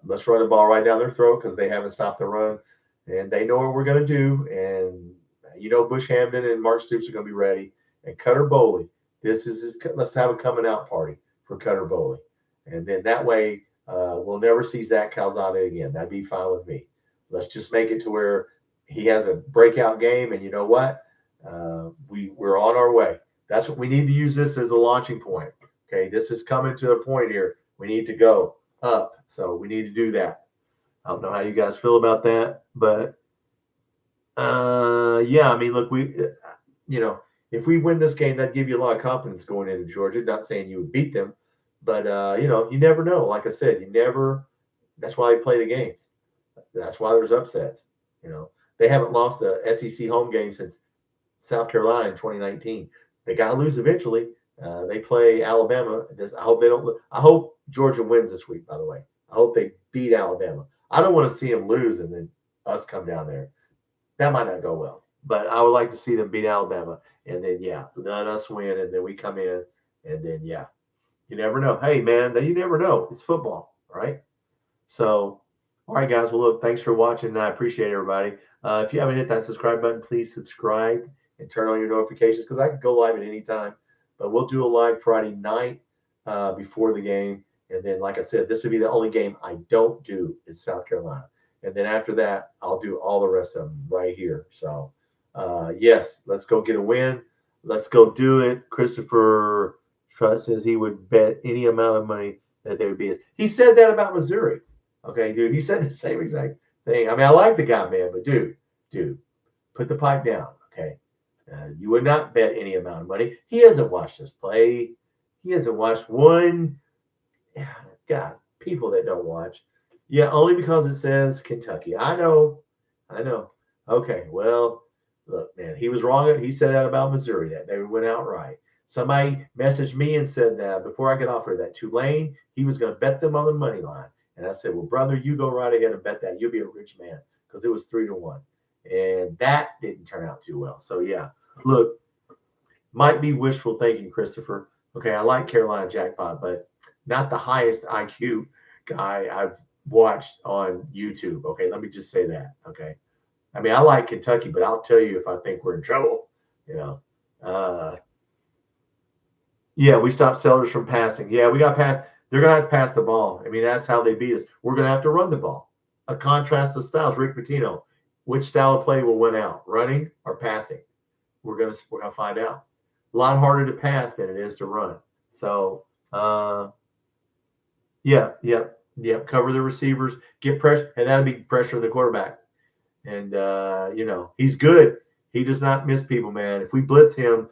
Let's run the ball right down their throat, because they haven't stopped the run, and they know what we're going to do. And Bush Hamden and Mark Stoops are going to be ready. And Cutter Boley, let's have a coming out party for Cutter Boley, and then that way we'll never see Zach Calzada again. That'd be fine with me. Let's just make it to where he has a breakout game, and you know what? We're on our way. That's what we need to use this as a launching point. Okay, this is coming to a point here. We need to go up, so we need to do that. I don't know how you guys feel about that, but Yeah, I mean, look, you know, if we win this game, that'd give you a lot of confidence going into Georgia. Not saying you would beat them, but you never know. Like I said, you never. That's why they play the games. That's why there's upsets. You know, they haven't lost a SEC home game since South Carolina in 2019. They got to lose eventually. They play Alabama. I hope they don't. I hope Georgia wins this week. By the way, I hope they beat Alabama. I don't want to see them lose and then us come down there. That might not go well. But I would like to see them beat Alabama, and then let us win, and then we come in, and then you never know. Hey man, you never know. It's football, right? So, all right, guys. Well, look, thanks for watching. I appreciate everybody. If you haven't hit that subscribe button, please subscribe and turn on your notifications because I can go live at any time. But we'll do a live Friday night before the game, and then, like I said, this will be the only game I don't do is South Carolina. And then after that, I'll do all the rest of them right here. So, yes, let's go get a win. Let's go do it. Christopher says he would bet any amount of money that they would be. He said that about Missouri. Okay, dude. He said the same exact thing. I mean, I like the guy, man, but dude, put the pipe down. Okay. You would not bet any amount of money. He hasn't watched us play. He hasn't watched one. God, people that don't watch. Yeah, only because it says Kentucky. I know. Okay, well, look, man, he was wrong. He said that about Missouri, that they went out right. Somebody messaged me and said that before I get off here, that Tulane, he was going to bet them on the money line. And I said, well, brother, you go right ahead and bet that. You'll be a rich man because it was 3-1. And that didn't turn out too well. So, yeah, look, might be wishful thinking, Christopher. Okay, I like Carolina Jackpot, but not the highest IQ guy I've watched on YouTube. Okay, let me just say that. Okay, I mean I like Kentucky, but I'll tell you if I think we're in trouble. You know, yeah, we stopped Sellers from passing. Yeah, we got past. They're gonna have to pass the ball. I mean that's how they beat us. We're gonna have to run the ball. A contrast of styles. Rick Pitino, which style of play will win out, running or passing? We're gonna find out. A lot harder to pass than it is to run. So, yeah. Cover the receivers, get pressure, and that'll be pressure on the quarterback. And he's good. He does not miss people, man. If we blitz him,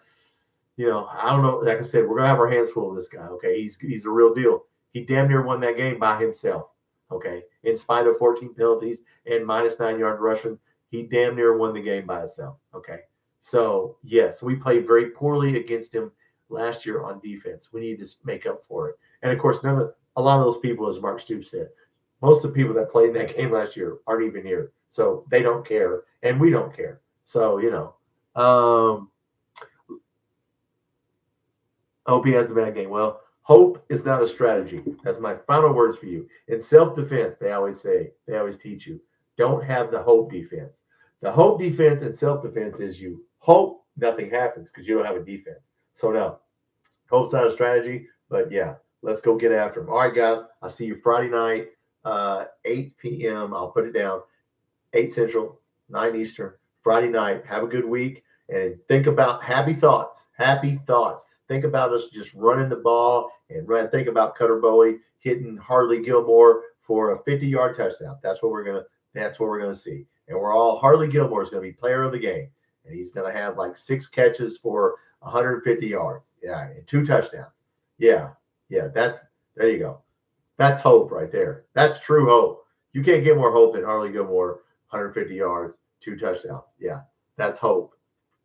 I don't know. Like I said, we're gonna have our hands full of this guy. Okay, he's a real deal. He damn near won that game by himself. Okay, in spite of 14 penalties and -9 yard rushing, he damn near won the game by himself. Okay. So, yes, we played very poorly against him last year on defense. We need to make up for it. And, of course, a lot of those people, as Mark Stoops said, most of the people that played in that game last year aren't even here. So they don't care, and we don't care. So, hope he has a bad game. Well, hope is not a strategy. That's my final words for you. In self-defense, they always teach you, don't have the hope defense. The hope defense and self-defense is you hope nothing happens because you don't have a defense. So no, hope's not a strategy, but yeah, let's go get after them. All right, guys, I'll see you Friday night, 8 p.m. I'll put it down, 8 Central, 9 Eastern, Friday night. Have a good week and think about happy thoughts. Think about us just running the ball and think about Cutter Bowie hitting Harley Gilmore for a 50-yard touchdown. That's what we're gonna see. And Harley Gilmore is going to be player of the game. And he's going to have like 6 catches for 150 yards. Yeah, and 2 touchdowns. Yeah, there you go. That's hope right there. That's true hope. You can't get more hope than Harley Gilmore, 150 yards, 2 touchdowns. Yeah, that's hope.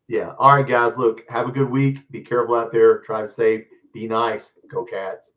Yeah. All right, guys, look, have a good week. Be careful out there. Try to save. Be nice. Go Cats.